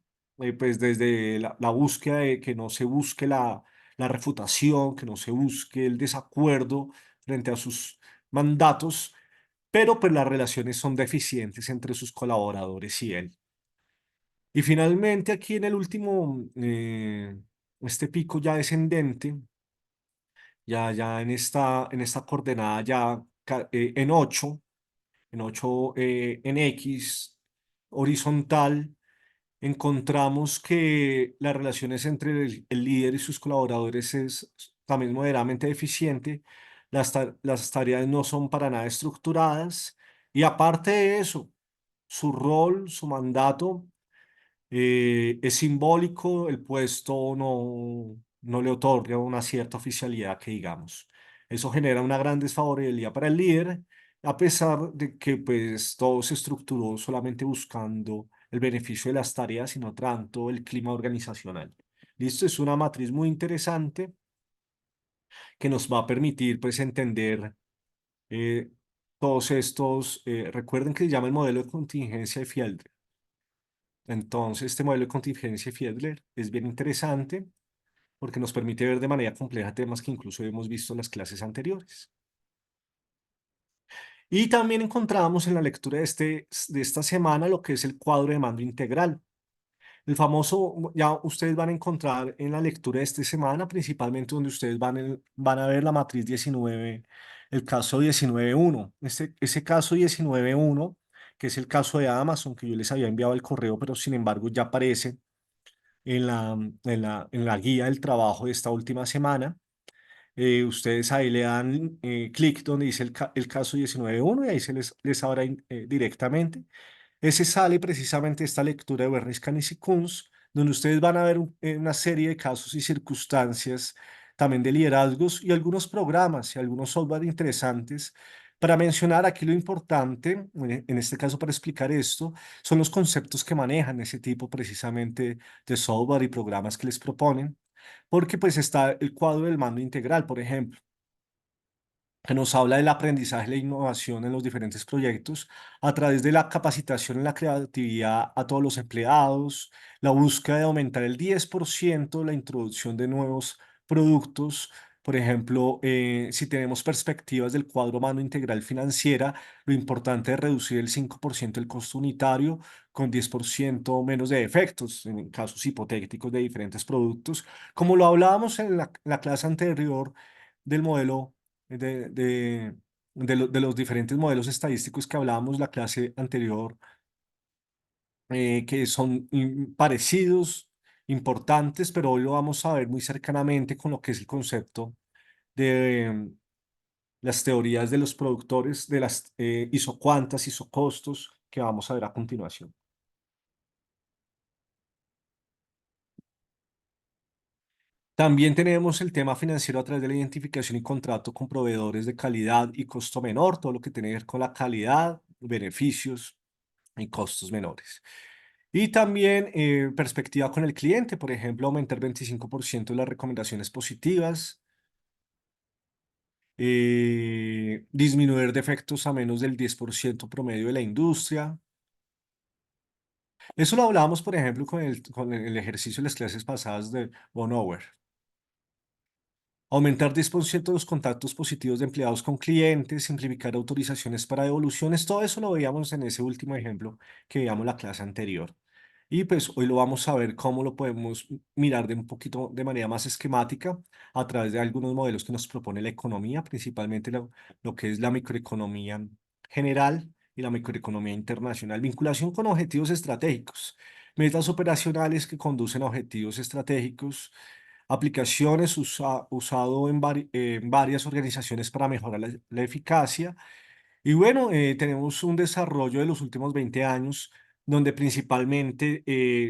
pues desde la búsqueda de que no se busque la refutación, que no se busque el desacuerdo frente a sus mandatos, pero pues las relaciones son deficientes entre sus colaboradores y él. Y finalmente aquí en el último, este pico ya descendente, ya en esta coordenada ya en 8 en X horizontal, encontramos que las relaciones entre el líder y sus colaboradores es también moderadamente deficiente, las tareas no son para nada estructuradas y aparte de eso, su rol, su mandato es simbólico, el puesto no le otorga una cierta oficialidad que digamos. Eso genera una gran desfavorabilidad para el líder, a pesar de que pues todo se estructuró solamente buscando el beneficio de las tareas y no tanto el clima organizacional. Listo, es una matriz muy interesante que nos va a permitir pues entender eh, todos estos, recuerden que se llama el modelo de contingencia de Fielder. Entonces, este modelo de contingencia Fiedler es bien interesante porque nos permite ver de manera compleja temas que incluso hemos visto en las clases anteriores. Y también encontramos en la lectura de esta semana lo que es el cuadro de mando integral. El famoso, ya ustedes van a encontrar en la lectura de esta semana, principalmente donde ustedes van a ver la matriz 19, el caso 19.1. Ese caso 19.1, que es el caso de Amazon, que yo les había enviado el correo, pero sin embargo ya aparece en la guía del trabajo de esta última semana. Ustedes ahí le dan clic donde dice el caso 19.1 y ahí les abre directamente. Ese sale precisamente esta lectura de Bernis Canis y Kunz, donde ustedes van a ver una serie de casos y circunstancias, también de liderazgos y algunos programas y algunos software interesantes. Para mencionar aquí lo importante, en este caso para explicar esto, son los conceptos que manejan ese tipo precisamente de software y programas que les proponen, porque pues está el cuadro del mando integral, por ejemplo, que nos habla del aprendizaje y la innovación en los diferentes proyectos a través de la capacitación en la creatividad a todos los empleados, la búsqueda de aumentar el 10% la introducción de nuevos productos. Por ejemplo, si tenemos perspectivas del cuadro mano integral financiera, lo importante es reducir el 5% el costo unitario con 10% menos de efectos en casos hipotéticos de diferentes productos, como lo hablábamos en la clase anterior del modelo de los diferentes modelos estadísticos que hablábamos la clase anterior, que son parecidos, importantes, pero hoy lo vamos a ver muy cercanamente con lo que es el concepto de las teorías de los productores, de las isocuantas, isocostos, que vamos a ver a continuación. También tenemos el tema financiero a través de la identificación y contrato con proveedores de calidad y costo menor, todo lo que tiene que ver con la calidad, beneficios y costos menores. Y también perspectiva con el cliente, por ejemplo, aumentar 25% de las recomendaciones positivas, disminuir defectos a menos del 10% promedio de la industria. Eso lo hablábamos, por ejemplo, con el ejercicio de las clases pasadas de Bonower. Aumentar 10% los contactos positivos de empleados con clientes, simplificar autorizaciones para devoluciones, todo eso lo veíamos en ese último ejemplo que veíamos la clase anterior. Y pues hoy lo vamos a ver cómo lo podemos mirar de un poquito de manera más esquemática a través de algunos modelos que nos propone la economía, principalmente lo que es la microeconomía general y la microeconomía internacional. Vinculación con objetivos estratégicos, metas operacionales que conducen a objetivos estratégicos, aplicaciones usado en varias organizaciones para mejorar la eficacia. Y bueno, tenemos un desarrollo de los últimos 20 años donde principalmente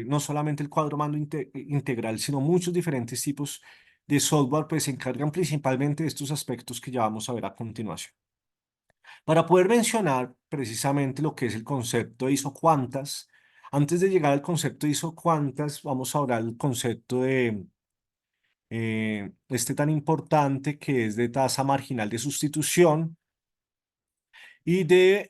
no solamente el cuadro mando integral, sino muchos diferentes tipos de software pues se encargan principalmente de estos aspectos que ya vamos a ver a continuación. Para poder mencionar precisamente lo que es el concepto de isocuantas, antes de llegar al concepto de isocuantas, vamos a hablar del concepto de este tan importante que es de tasa marginal de sustitución y de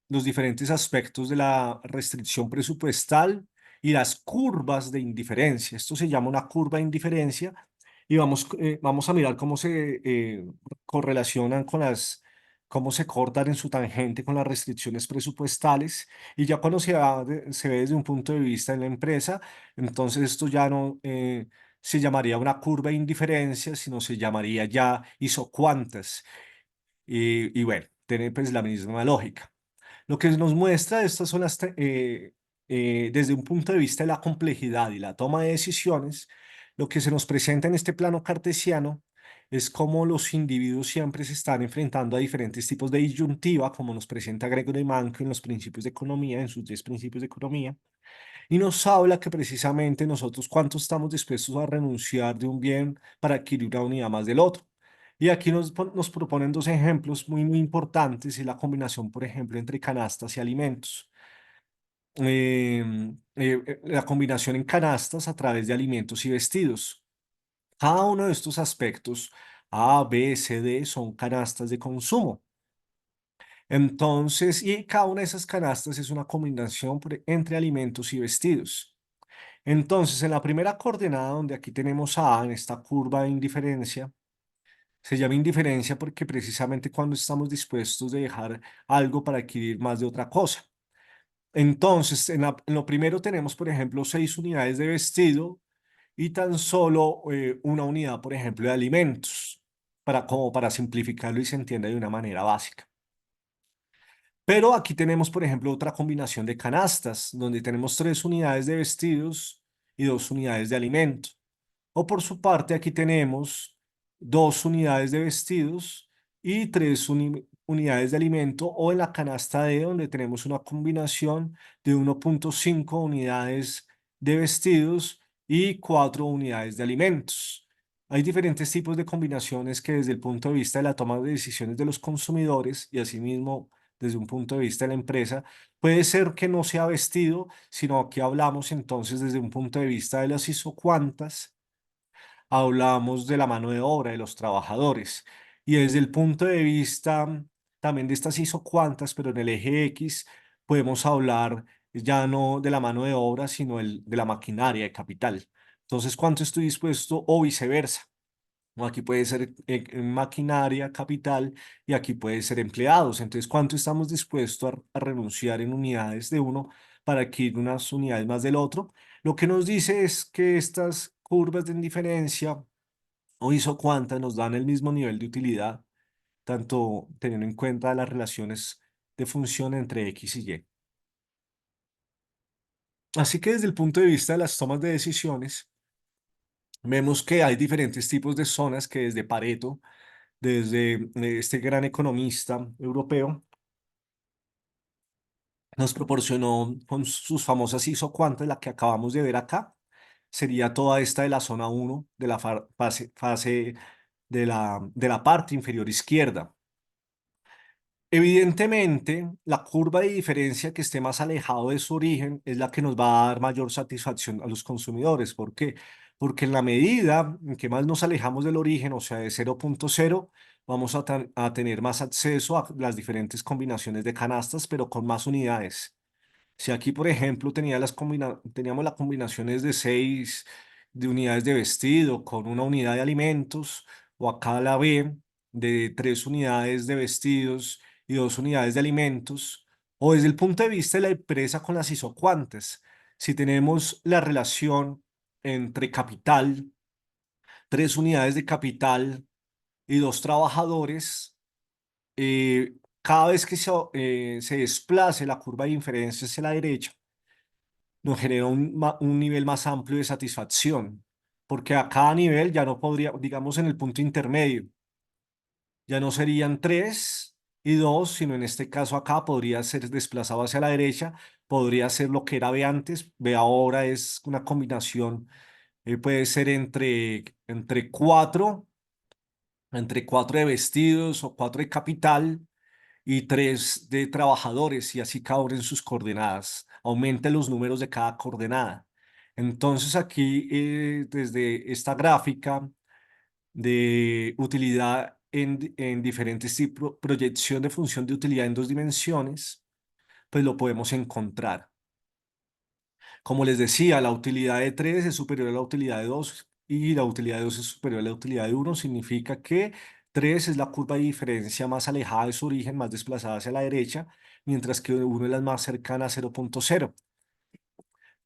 los diferentes aspectos de la restricción presupuestal y las curvas de indiferencia. Esto se llama una curva de indiferencia y vamos a mirar cómo se correlacionan con cómo se cortan en su tangente con las restricciones presupuestales. Y ya cuando se ve desde un punto de vista de la empresa, entonces esto ya no se llamaría una curva de indiferencia, sino se llamaría ya isocuantas. Y bueno, tiene pues la misma lógica. Lo que nos muestra estas son desde un punto de vista de la complejidad y la toma de decisiones, lo que se nos presenta en este plano cartesiano es cómo los individuos siempre se están enfrentando a diferentes tipos de disyuntiva, como nos presenta Gregory Mankiw en los principios de economía, en sus 10 principios de economía, y nos habla que precisamente nosotros cuánto estamos dispuestos a renunciar de un bien para adquirir una unidad más del otro. Y aquí nos proponen dos ejemplos muy importantes y la combinación, por ejemplo, entre canastas y alimentos. La combinación en canastas a través de alimentos y vestidos. Cada uno de estos aspectos, A, B, C, D, son canastas de consumo. Entonces, y cada una de esas canastas es una combinación entre alimentos y vestidos. Entonces, en la primera coordenada, donde aquí tenemos A en esta curva de indiferencia, se llama indiferencia porque precisamente cuando estamos dispuestos de dejar algo para adquirir más de otra cosa. Entonces, en lo primero tenemos, por ejemplo, 6 unidades de vestido y tan solo una unidad, por ejemplo, de alimentos, como para simplificarlo y se entienda de una manera básica. Pero aquí tenemos, por ejemplo, otra combinación de canastas, donde tenemos 3 unidades de vestidos y 2 unidades de alimentos. O por su parte, aquí tenemos 2 unidades de vestidos y 3 unidades de alimento, o en la canasta D, donde tenemos una combinación de 1,5 unidades de vestidos y 4 unidades de alimentos. Hay diferentes tipos de combinaciones que desde el punto de vista de la toma de decisiones de los consumidores y asimismo desde un punto de vista de la empresa, puede ser que no sea vestido, sino que hablamos entonces desde un punto de vista de las isocuantas, hablamos de la mano de obra, de los trabajadores. Y desde el punto de vista también de estas isocuantas, pero en el eje X, podemos hablar ya no de la mano de obra, sino de la maquinaria, de capital. Entonces, ¿cuánto estoy dispuesto o viceversa? No, aquí puede ser maquinaria, capital, y aquí puede ser empleados. Entonces, ¿cuánto estamos dispuestos a renunciar en unidades de uno para adquirir unas unidades más del otro? Lo que nos dice es que estas curvas de indiferencia o isocuantas nos dan el mismo nivel de utilidad, tanto teniendo en cuenta las relaciones de función entre X y Y. Así que desde el punto de vista de las tomas de decisiones, vemos que hay diferentes tipos de zonas que desde Pareto, desde este gran economista europeo, nos proporcionó con sus famosas isocuantas, la que acabamos de ver acá, sería toda esta de la zona 1 de la fase de la parte inferior izquierda. Evidentemente, la curva de diferencia que esté más alejado de su origen es la que nos va a dar mayor satisfacción a los consumidores. ¿Por qué? Porque en la medida en que más nos alejamos del origen, o sea, de 0,0, vamos a tener más acceso a las diferentes combinaciones de canastas, pero con más unidades. Si aquí, por ejemplo, teníamos las combinaciones de 6 de unidades de vestido con una unidad de alimentos, o acá la B de 3 unidades de vestidos y 2 unidades de alimentos, o desde el punto de vista de la empresa con las isocuantas, si tenemos la relación entre capital, 3 unidades de capital y 2 trabajadores, cada vez que se desplace la curva de inferencia hacia la derecha, nos genera un nivel más amplio de satisfacción, porque a cada nivel ya no podría, digamos en el punto intermedio, ya no serían 3 y 2, sino en este caso acá podría ser desplazado hacia la derecha, podría ser lo que era B antes, B ahora es una combinación, puede ser entre 4 de vestidos o 4 de capital y 3 de trabajadores, y así cada uno en sus coordenadas. Aumenta los números de cada coordenada. Entonces aquí, desde esta gráfica de utilidad en diferentes tipos, proyección de función de utilidad en 2 dimensiones, pues lo podemos encontrar. Como les decía, la utilidad de 3 es superior a la utilidad de 2 y la utilidad de 2 es superior a la utilidad de 1. Significa que 3 es la curva de diferencia más alejada de su origen, más desplazada hacia la derecha, mientras que 1 es la más cercana a 0,0.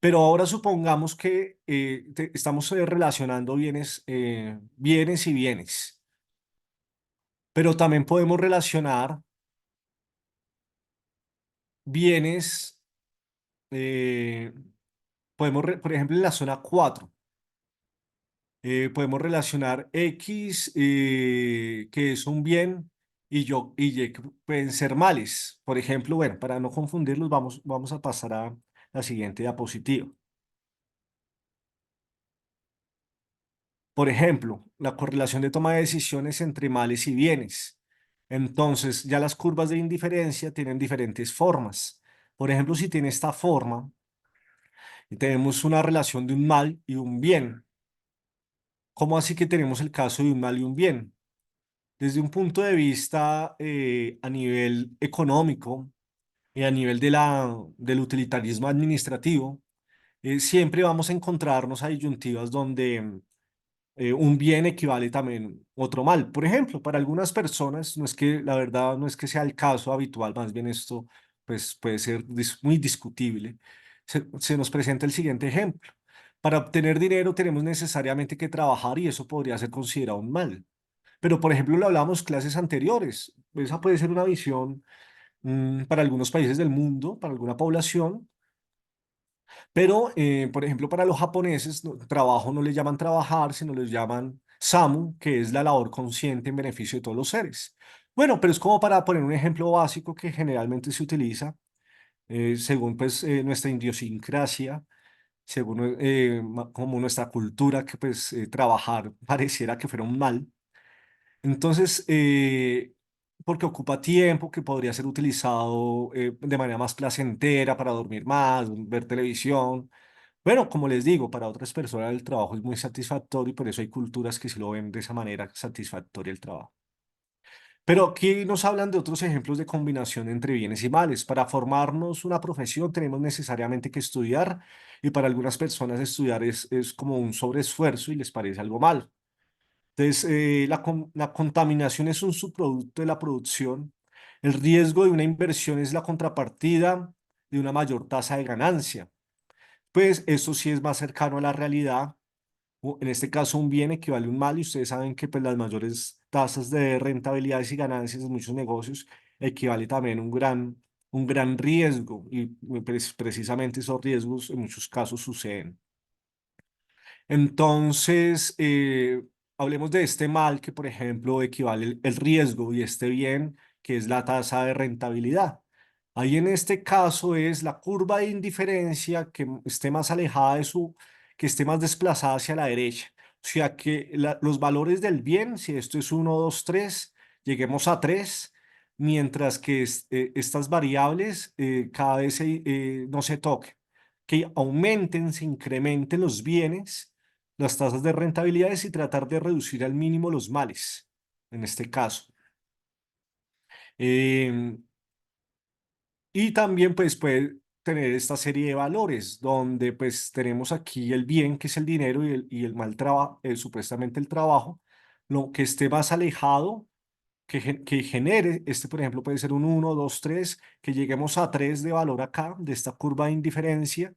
Pero ahora supongamos que estamos relacionando bienes y bienes, pero también podemos relacionar bienes, eh, por ejemplo, en la zona 4. Podemos relacionar X, que es un bien, y Y, que pueden ser males. Por ejemplo, bueno, para no confundirlos, vamos a pasar a la siguiente diapositiva. Por ejemplo, la correlación de toma de decisiones entre males y bienes. Entonces, ya las curvas de indiferencia tienen diferentes formas. Por ejemplo, si tiene esta forma, tenemos una relación de un mal y un bien. ¿Cómo así que tenemos el caso de un mal y un bien? Desde un punto de vista a nivel económico y a nivel del utilitarismo administrativo, siempre vamos a encontrarnos a disyuntivas donde un bien equivale también a otro mal. Por ejemplo, para algunas personas, no es que la verdad no es que sea el caso habitual, más bien esto pues, puede ser muy discutible. Se nos presenta el siguiente ejemplo. Para obtener dinero tenemos necesariamente que trabajar y eso podría ser considerado un mal. Pero, por ejemplo, lo hablamos clases anteriores. Esa puede ser una visión para algunos países del mundo, para alguna población, pero, por ejemplo, para los japoneses, trabajo no le llaman trabajar, sino les llaman samu, que es la labor consciente en beneficio de todos los seres. Bueno, pero es como para poner un ejemplo básico que generalmente se utiliza según pues, nuestra idiosincrasia, según como nuestra cultura, que pues trabajar pareciera que fuera un mal. Entonces, porque ocupa tiempo que podría ser utilizado de manera más placentera para dormir más, ver televisión. Bueno, como les digo, para otras personas el trabajo es muy satisfactorio y por eso hay culturas que sí lo ven de esa manera satisfactoria el trabajo. Pero aquí nos hablan de otros ejemplos de combinación entre bienes y males. Para formarnos una profesión tenemos necesariamente que estudiar y para algunas personas estudiar es como un sobreesfuerzo y les parece algo malo. Entonces, la contaminación es un subproducto de la producción. El riesgo de una inversión es la contrapartida de una mayor tasa de ganancia. Pues eso sí es más cercano a la realidad. En este caso, un bien equivale a un mal y ustedes saben que pues, las mayores tasas de rentabilidades y ganancias de muchos negocios equivale también a un gran riesgo y pues, precisamente esos riesgos en muchos casos suceden. Entonces, hablemos de este mal que, por ejemplo, equivale el riesgo y este bien que es la tasa de rentabilidad. Ahí en este caso es la curva de indiferencia que esté más alejada que esté más desplazada hacia la derecha. O sea que los valores del bien, si esto es 1, 2, 3, lleguemos a 3, mientras que estas variables cada vez no se toquen, que aumenten, se incrementen los bienes, las tasas de rentabilidades y tratar de reducir al mínimo los males, en este caso. Em, y también pues puede tener esta serie de valores donde pues tenemos aquí el bien que es el dinero y el mal trabajo, supuestamente el trabajo, lo que esté más alejado, que genere, este por ejemplo puede ser un 1, 2, 3, que lleguemos a 3 de valor acá, de esta curva de indiferencia,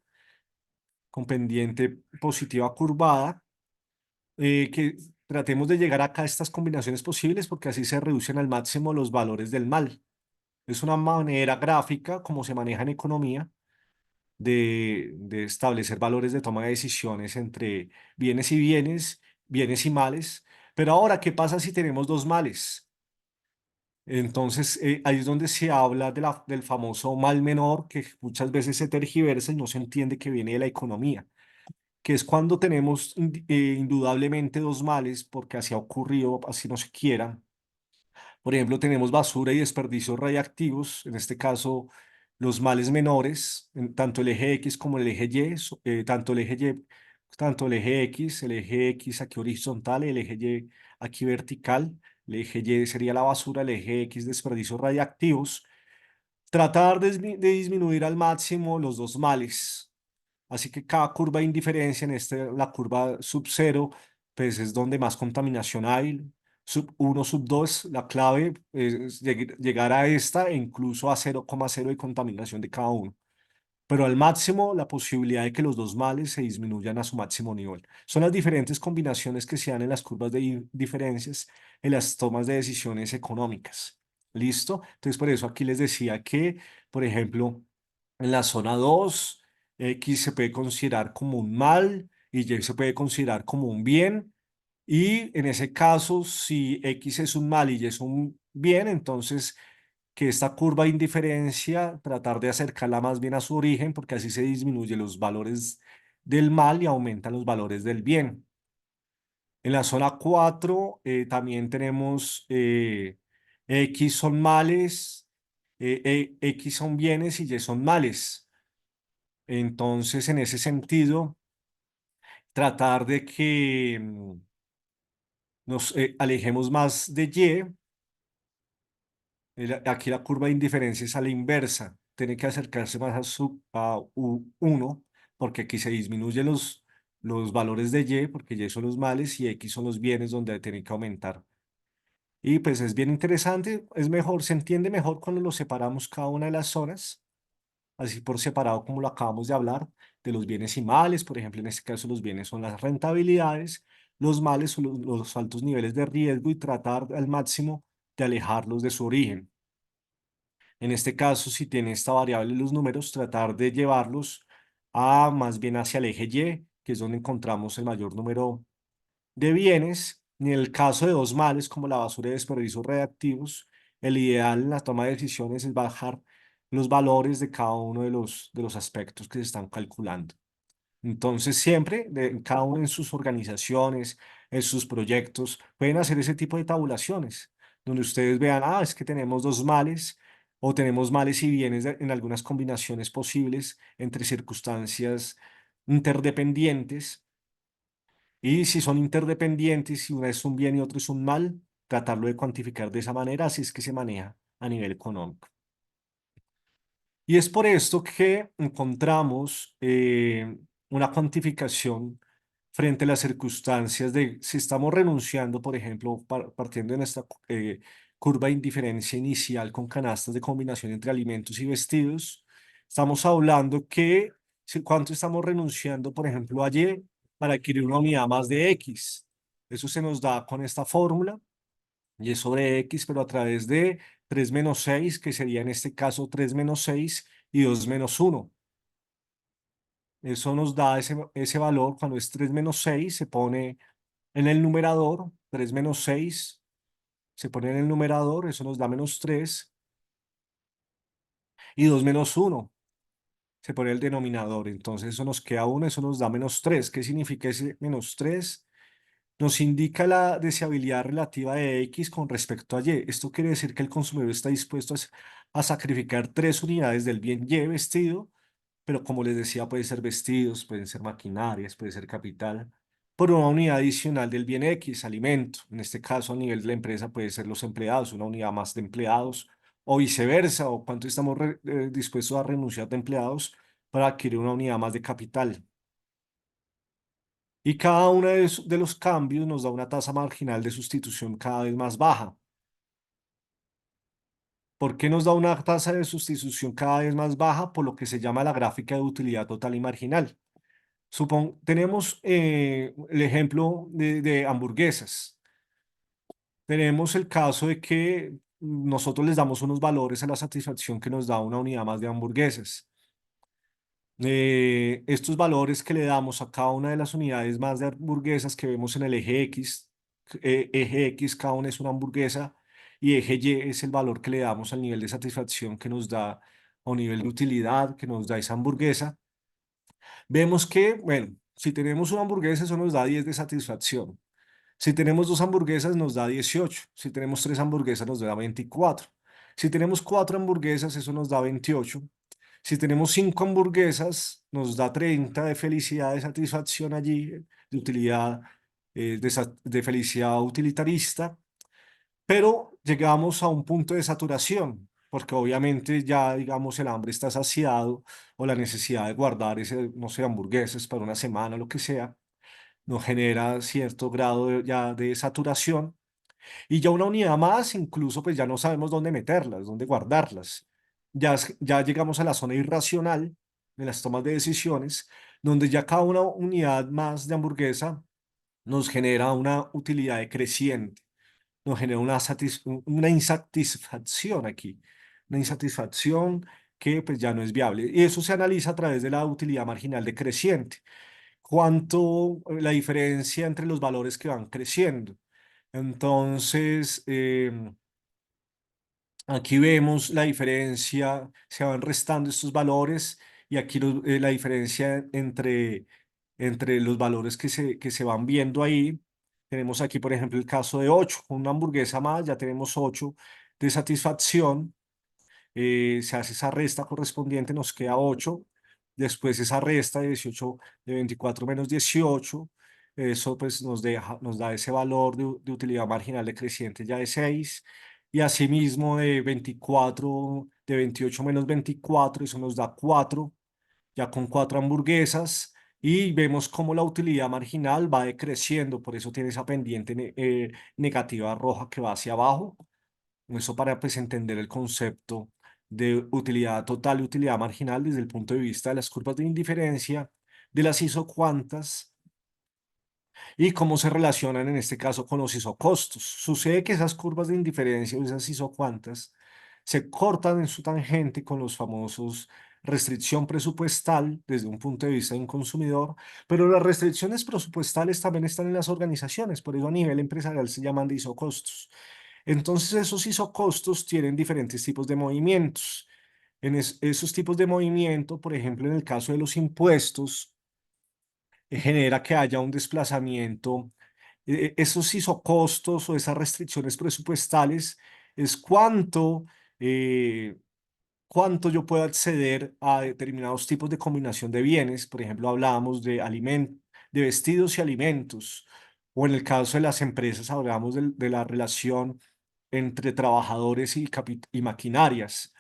con pendiente positiva curvada, que tratemos de llegar acá a estas combinaciones posibles porque así se reducen al máximo los valores del mal. Es una manera gráfica, como se maneja en economía, de establecer valores de toma de decisiones entre bienes y bienes, bienes y males. Pero ahora, ¿qué pasa si tenemos dos males? Entonces, ahí es donde se habla del famoso mal menor, que muchas veces se tergiversa y no se entiende que viene de la economía, que es cuando tenemos indudablemente dos males, porque así ha ocurrido, así no se quiera. Por ejemplo, tenemos basura y desperdicios radiactivos, en este caso los males menores, tanto el eje X como el eje Y, tanto el eje X aquí horizontal y el eje Y aquí vertical. El eje Y sería la basura, el eje X desperdicios radiactivos. tratar de disminuir al máximo los dos males. Así que cada curva de indiferencia, en la curva sub cero, pues es donde más contaminación hay. Sub 1, sub 2, la clave es llegar a esta e incluso a 0,0 de contaminación de cada uno. Pero al máximo, la posibilidad de que los dos males se disminuyan a su máximo nivel. Son las diferentes combinaciones que se dan en las curvas de diferencias en las tomas de decisiones económicas. ¿Listo? Entonces, por eso aquí les decía que, por ejemplo, en la zona 2 X se puede considerar como un mal y Y se puede considerar como un bien. Y en ese caso, si X es un mal y Y es un bien, entonces que esta curva de indiferencia, tratar de acercarla más bien a su origen, porque así se disminuyen los valores del mal y aumentan los valores del bien. En la zona 4 también tenemos X son males, X son bienes y Y son males. Entonces, en ese sentido, tratar de que nos alejemos más de Y. Aquí la curva de indiferencia es a la inversa. Tiene que acercarse más a U1, porque aquí se disminuyen los valores de Y, porque Y son los males y X son los bienes donde tienen que aumentar. Y pues es bien interesante, es mejor, se entiende mejor cuando lo separamos cada una de las zonas, así por separado como lo acabamos de hablar, de los bienes y males. Por ejemplo, en este caso los bienes son las rentabilidades, los males son los altos niveles de riesgo y tratar al máximo de alejarlos de su origen. En este caso, si tiene esta variable los números, tratar de llevarlos a más bien hacia el eje Y, que es donde encontramos el mayor número de bienes. En el caso de dos males, como la basura y desperdicios radiactivos, el ideal en la toma de decisiones es bajar los valores de cada uno de los aspectos que se están calculando. Entonces, siempre, cada uno en sus organizaciones, en sus proyectos, pueden hacer ese tipo de tabulaciones, donde ustedes vean, es que tenemos dos males o tenemos males y bienes en algunas combinaciones posibles entre circunstancias interdependientes. Y si son interdependientes, si una es un bien y otro es un mal, tratarlo de cuantificar de esa manera, así es que se maneja a nivel económico. Y es por esto que encontramos una cuantificación frente a las circunstancias de si estamos renunciando, por ejemplo, partiendo de nuestra curva de indiferencia inicial con canastas de combinación entre alimentos y vestidos, estamos hablando que cuánto estamos renunciando, por ejemplo, a Y para adquirir una unidad más de X. Eso se nos da con esta fórmula y es sobre X, pero a través de 3 menos 6, que sería en este caso 3 menos 6 y 2 menos 1. Eso nos da ese valor. Cuando es 3 menos 6, se pone en el numerador. 3 menos 6 se pone en el numerador, eso nos da menos 3. Y 2 menos 1 se pone en el denominador. Entonces eso nos queda 1, eso nos da menos 3. ¿Qué significa ese menos 3? Nos indica la deseabilidad relativa de X con respecto a Y. Esto quiere decir que el consumidor está dispuesto a sacrificar 3 unidades del bien Y vestido, pero como les decía, puede ser vestidos, pueden ser maquinarias, puede ser capital, por una unidad adicional del bien X, alimento. En este caso, a nivel de la empresa puede ser los empleados, una unidad más de empleados, o viceversa, o cuánto estamos dispuestos a renunciar de empleados para adquirir una unidad más de capital. Y cada uno de los cambios nos da una tasa marginal de sustitución cada vez más baja. ¿Por qué nos da una tasa de sustitución cada vez más baja? Por lo que se llama la gráfica de utilidad total y marginal. Tenemos el ejemplo de hamburguesas. Tenemos el caso de que nosotros les damos unos valores a la satisfacción que nos da una unidad más de hamburguesas. Estos valores que le damos a cada una de las unidades más de hamburguesas que vemos en el eje X, cada una es una hamburguesa, y eje Y es el valor que le damos al nivel de satisfacción que nos da, o nivel de utilidad que nos da esa hamburguesa. Vemos que, bueno, si tenemos una hamburguesa, eso nos da 10 de satisfacción. Si tenemos dos hamburguesas, nos da 18. Si tenemos tres hamburguesas, nos da 24. Si tenemos cuatro hamburguesas, eso nos da 28. Si tenemos cinco hamburguesas, nos da 30 de felicidad, de satisfacción allí, de utilidad, de felicidad utilitarista, pero llegamos a un punto de saturación. porque obviamente ya, digamos, el hambre está saciado o la necesidad de guardar ese, no sé, hamburguesas para una semana, lo que sea, nos genera cierto grado ya de saturación y ya una unidad más, incluso pues ya no sabemos dónde meterlas, dónde guardarlas. Ya, ya llegamos a la zona irracional de las tomas de decisiones, donde ya cada una unidad más de hamburguesa nos genera una utilidad decreciente, nos genera una insatisfacción aquí, una insatisfacción que pues ya no es viable. Y eso se analiza a través de la utilidad marginal decreciente. ¿Cuánto la diferencia entre los valores que van creciendo? Entonces, aquí vemos la diferencia, se van restando estos valores y aquí la diferencia entre los valores que se van viendo ahí. Tenemos aquí, por ejemplo, el caso de 8, con una hamburguesa más, ya tenemos 8 de satisfacción. Se hace esa resta correspondiente, nos queda 8. Después esa resta de 18, de 24 menos 18, eso pues nos da ese valor de utilidad marginal decreciente ya de 6. Y asimismo de 28 menos 24, eso nos da 4, ya con 4 hamburguesas. Y vemos cómo la utilidad marginal va decreciendo, por eso tiene esa pendiente negativa roja que va hacia abajo. Eso para pues entender el concepto de utilidad total y utilidad marginal desde el punto de vista de las curvas de indiferencia, de las isocuantas y cómo se relacionan en este caso con los isocostos. Sucede que esas curvas de indiferencia o esas isocuantas se cortan en su tangente con los famosos restricción presupuestal desde un punto de vista de un consumidor, pero las restricciones presupuestales también están en las organizaciones, por eso a nivel empresarial se llaman de isocostos. Entonces esos isocostos tienen diferentes tipos de movimientos. Esos tipos de movimiento, por ejemplo, en el caso de los impuestos, genera que haya un desplazamiento. Esos isocostos o esas restricciones presupuestales es eh, cuánto yo puedo acceder a determinados tipos de combinación de bienes. Por ejemplo, hablábamos de vestidos y alimentos, o en el caso de las empresas hablamos de la relación entre trabajadores y maquinarias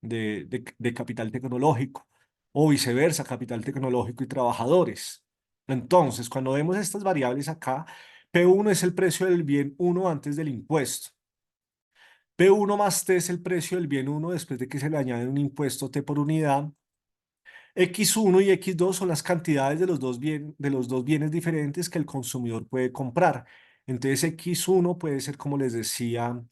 de capital tecnológico, o viceversa, capital tecnológico y trabajadores. Entonces, cuando vemos estas variables acá, P1 es el precio del bien uno antes del impuesto. P1 más T es el precio del bien uno después de que se le añade un impuesto T por unidad. X1 y X2 son las cantidades de los dos bienes diferentes que el consumidor puede comprar. Entonces, X1 puede ser, como les decía,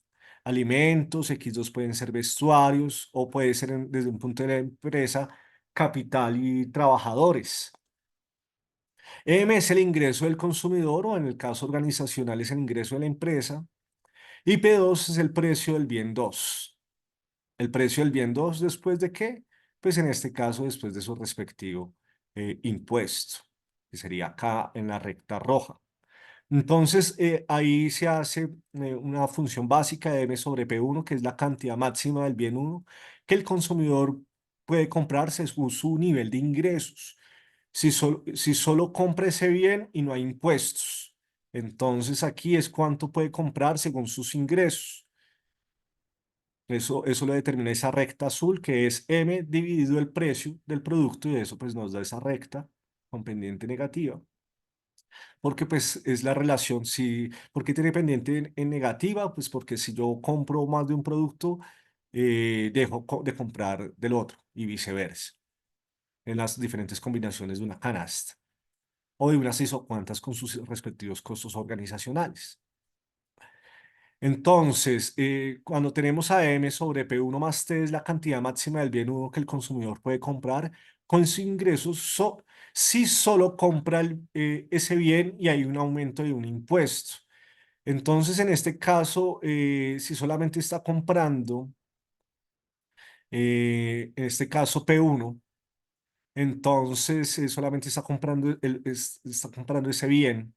alimentos, X2 pueden ser vestuarios o puede ser desde un punto de la empresa, capital y trabajadores. M es el ingreso del consumidor o en el caso organizacional es el ingreso de la empresa. Y P2 es el precio del bien 2. El precio del bien 2 después de qué? Pues en este caso después de su respectivo impuesto, que sería acá en la recta roja. Entonces ahí se hace una función básica de M sobre P1, que es la cantidad máxima del bien uno que el consumidor puede comprarse según su nivel de ingresos. Si solo compra ese bien y no hay impuestos, entonces aquí es cuánto puede comprar según sus ingresos. Eso lo determina esa recta azul, que es M dividido el precio del producto, y eso pues nos da esa recta con pendiente negativa. Porque pues es la relación, si, ¿por qué tiene pendiente en negativa? Pues porque si yo compro más de un producto, dejo de comprar del otro y viceversa, en las diferentes combinaciones de una canasta o de unas isocuantas con sus respectivos costos organizacionales. Entonces, cuando tenemos a M sobre P1 más T es la cantidad máxima del bien uno que el consumidor puede comprar con sus ingresos si solo compra ese bien y hay un aumento de un impuesto. Entonces, en este caso, si solamente está comprando, en este caso P1, entonces solamente está comprando, está comprando ese bien.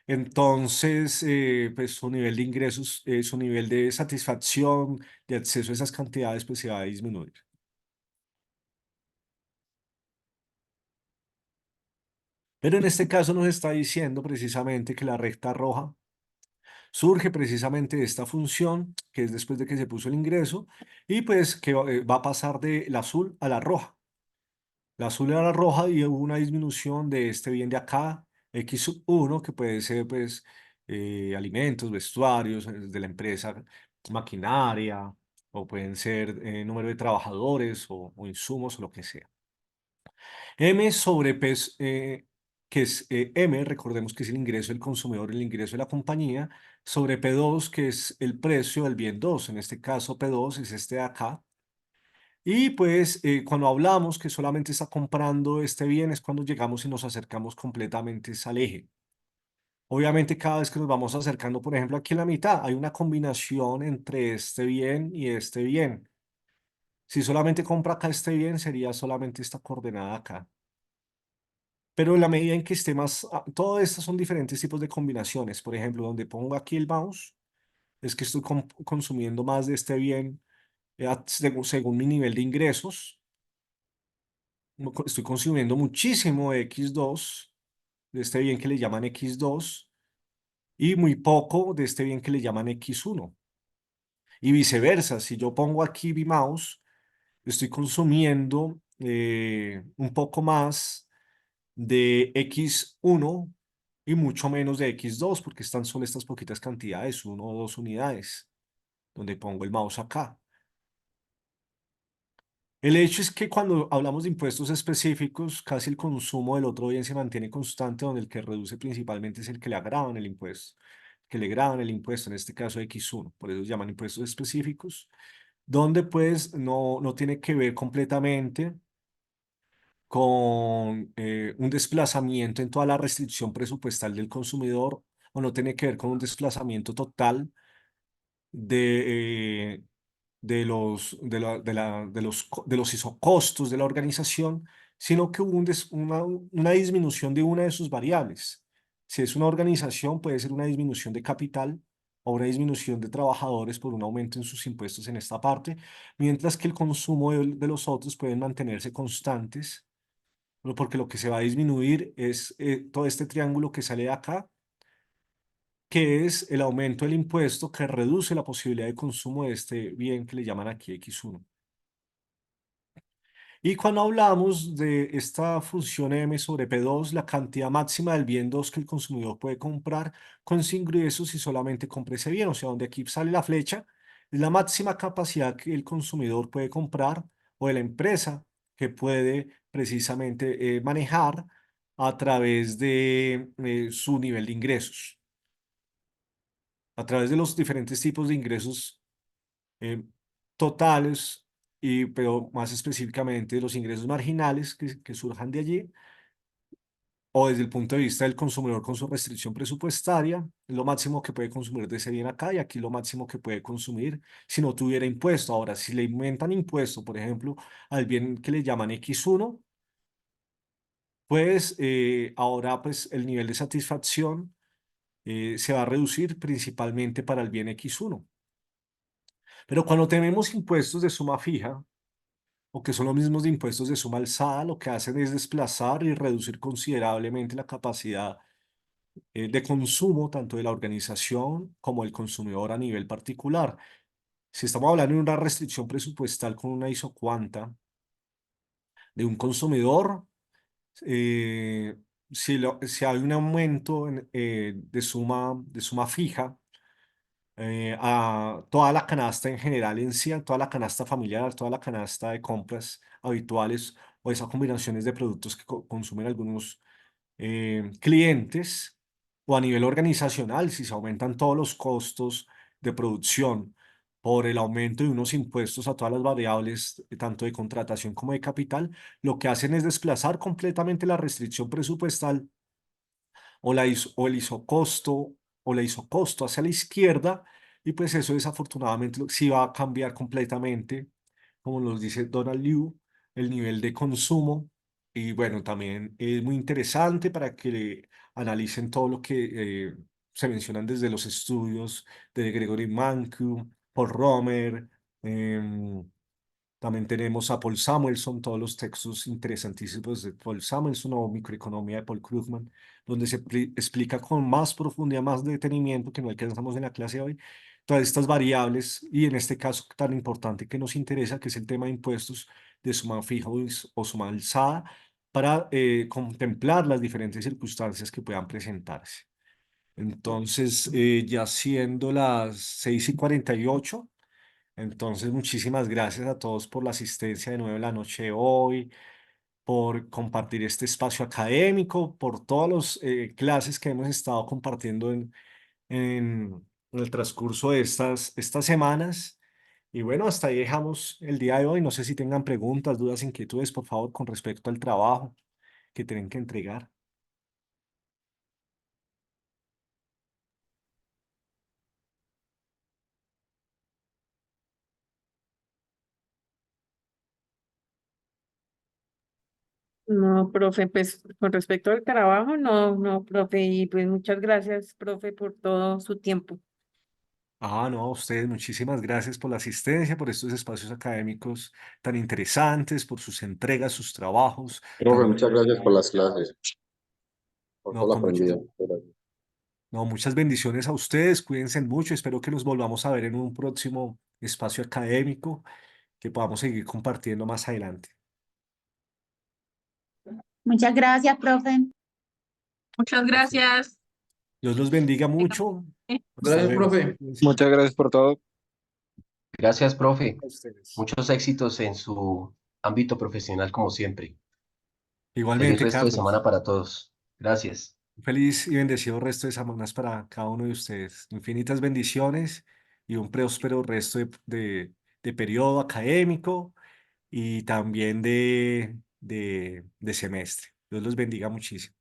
Entonces, pues su nivel de ingresos, su nivel de satisfacción, de acceso a esas cantidades, pues se va a disminuir. Pero en este caso nos está diciendo precisamente que la recta roja Surge precisamente de esta función, que es después de que se puso el ingreso, y pues que va a pasar del azul a la roja. La azul a la roja y hubo una disminución de este bien de acá, X1, que puede ser pues alimentos, vestuarios de la empresa, maquinaria, o pueden ser número de trabajadores o insumos o lo que sea. M sobre P, que es M, recordemos que es el ingreso del consumidor, el ingreso de la compañía, sobre P2, que es el precio del bien 2. En este caso, P2 es este de acá. Y pues cuando hablamos que solamente está comprando este bien es cuando llegamos y nos acercamos completamente al eje. Obviamente cada vez que nos vamos acercando, por ejemplo, aquí en la mitad hay una combinación entre este bien y este bien. Si solamente compra acá este bien, sería solamente esta coordenada acá. Pero en la medida en que esté más, todas estas son diferentes tipos de combinaciones. Por ejemplo, donde pongo aquí el mouse, es que estoy consumiendo más de este bien según mi nivel de ingresos. Estoy consumiendo muchísimo de X2, de este bien que le llaman X2, y muy poco de este bien que le llaman X1. Y viceversa, si yo pongo aquí mi mouse, estoy consumiendo un poco más de X1 y mucho menos de X2, porque están solo estas poquitas cantidades, 1 o 2 unidades, donde pongo el mouse acá. El hecho es que cuando hablamos de impuestos específicos, casi el consumo del otro bien se mantiene constante, donde el que reduce principalmente es el que le agravan el impuesto, que le graban el impuesto, en este caso X1, por eso se llaman impuestos específicos, donde pues no tiene que ver completamente con un desplazamiento en toda la restricción presupuestal del consumidor o no tiene que ver con un desplazamiento total de, de los isocostos de la organización, sino que hubo una disminución de una de sus variables. Si es una organización, puede ser una disminución de capital o una disminución de trabajadores por un aumento en sus impuestos en esta parte, mientras que el consumo de los otros pueden mantenerse constantes, porque lo que se va a disminuir es todo este triángulo que sale de acá, que es el aumento del impuesto que reduce la posibilidad de consumo de este bien que le llaman aquí X1. Y cuando hablamos de esta función M sobre P2, la cantidad máxima del bien 2 que el consumidor puede comprar con sin ingresos si solamente compra ese bien, o sea, donde aquí sale la flecha, es la máxima capacidad que el consumidor puede comprar o de la empresa que puede precisamente manejar a través de su nivel de ingresos, a través de los diferentes tipos de ingresos eh, totales, pero más específicamente los ingresos marginales que surjan de allí, o desde el punto de vista del consumidor con su restricción presupuestaria, es lo máximo que puede consumir de ese bien acá y aquí lo máximo que puede consumir si no tuviera impuesto. Ahora, si le inventan impuesto, por ejemplo, al bien que le llaman X1, pues ahora pues el nivel de satisfacción se va a reducir principalmente para el bien X1. Pero cuando tenemos impuestos de suma fija, o que son los mismos de impuestos de suma alzada, lo que hacen es desplazar y reducir considerablemente la capacidad de consumo tanto de la organización como del consumidor a nivel particular. Si estamos hablando de una restricción presupuestal con una isocuanta de un consumidor, eh, si hay un aumento de suma fija, a toda la canasta en general en sí, a toda la canasta familiar, toda la canasta de compras habituales o esas combinaciones de productos que consumen algunos clientes, o a nivel organizacional, si se aumentan todos los costos de producción por el aumento de unos impuestos a todas las variables, tanto de contratación como de capital, lo que hacen es desplazar completamente la restricción presupuestal o el isocosto o la isocosto hacia la izquierda, y pues eso desafortunadamente sí va a cambiar completamente, como nos dice Donald Liu, el nivel de consumo. Y bueno, también es muy interesante para que analicen todo lo que se mencionan desde los estudios de Gregory Mankiw, Paul Romer, em, También tenemos a Paul Samuelson, todos los textos interesantísimos de Paul Samuelson o Microeconomía de Paul Krugman, donde se explica con más profundidad, más detenimiento, que no alcanzamos en la clase de hoy, todas estas variables y en este caso tan importante que nos interesa, que es el tema de impuestos de suma fija o suma alzada, para contemplar las diferentes circunstancias que puedan presentarse. Entonces, ya siendo las 6:48, entonces muchísimas gracias a todos por la asistencia de nuevo en la noche de hoy, por compartir este espacio académico, por todas las clases que hemos estado compartiendo en el transcurso de estas semanas. Y bueno, hasta ahí dejamos el día de hoy. No sé si tengan preguntas, dudas, inquietudes, por favor, con respecto al trabajo que tienen que entregar. No, profe, pues con respecto al trabajo, no, no, profe, y pues muchas gracias, profe, por todo su tiempo. Ah, no, a ustedes muchísimas gracias por la asistencia, por estos espacios académicos tan interesantes, por sus entregas, sus trabajos, Profe, tan... muchas gracias por las clases, por No, todo lo aprendido. Gracias. no, muchas bendiciones a ustedes, cuídense mucho, espero que nos volvamos a ver en un próximo espacio académico, que podamos seguir compartiendo más adelante. Muchas gracias, profe. Muchas gracias. Dios los bendiga mucho. Hasta Gracias, luego. profe. Muchas gracias por todo. Gracias, profe. A ustedes. Muchos éxitos en su ámbito profesional, como siempre. Feliz Igualmente, resto de Carlos. semana para todos. Gracias. Un feliz y bendecido resto de semanas para cada uno de ustedes. Infinitas bendiciones y un próspero resto de periodo académico y también de semestre. Dios los bendiga muchísimo.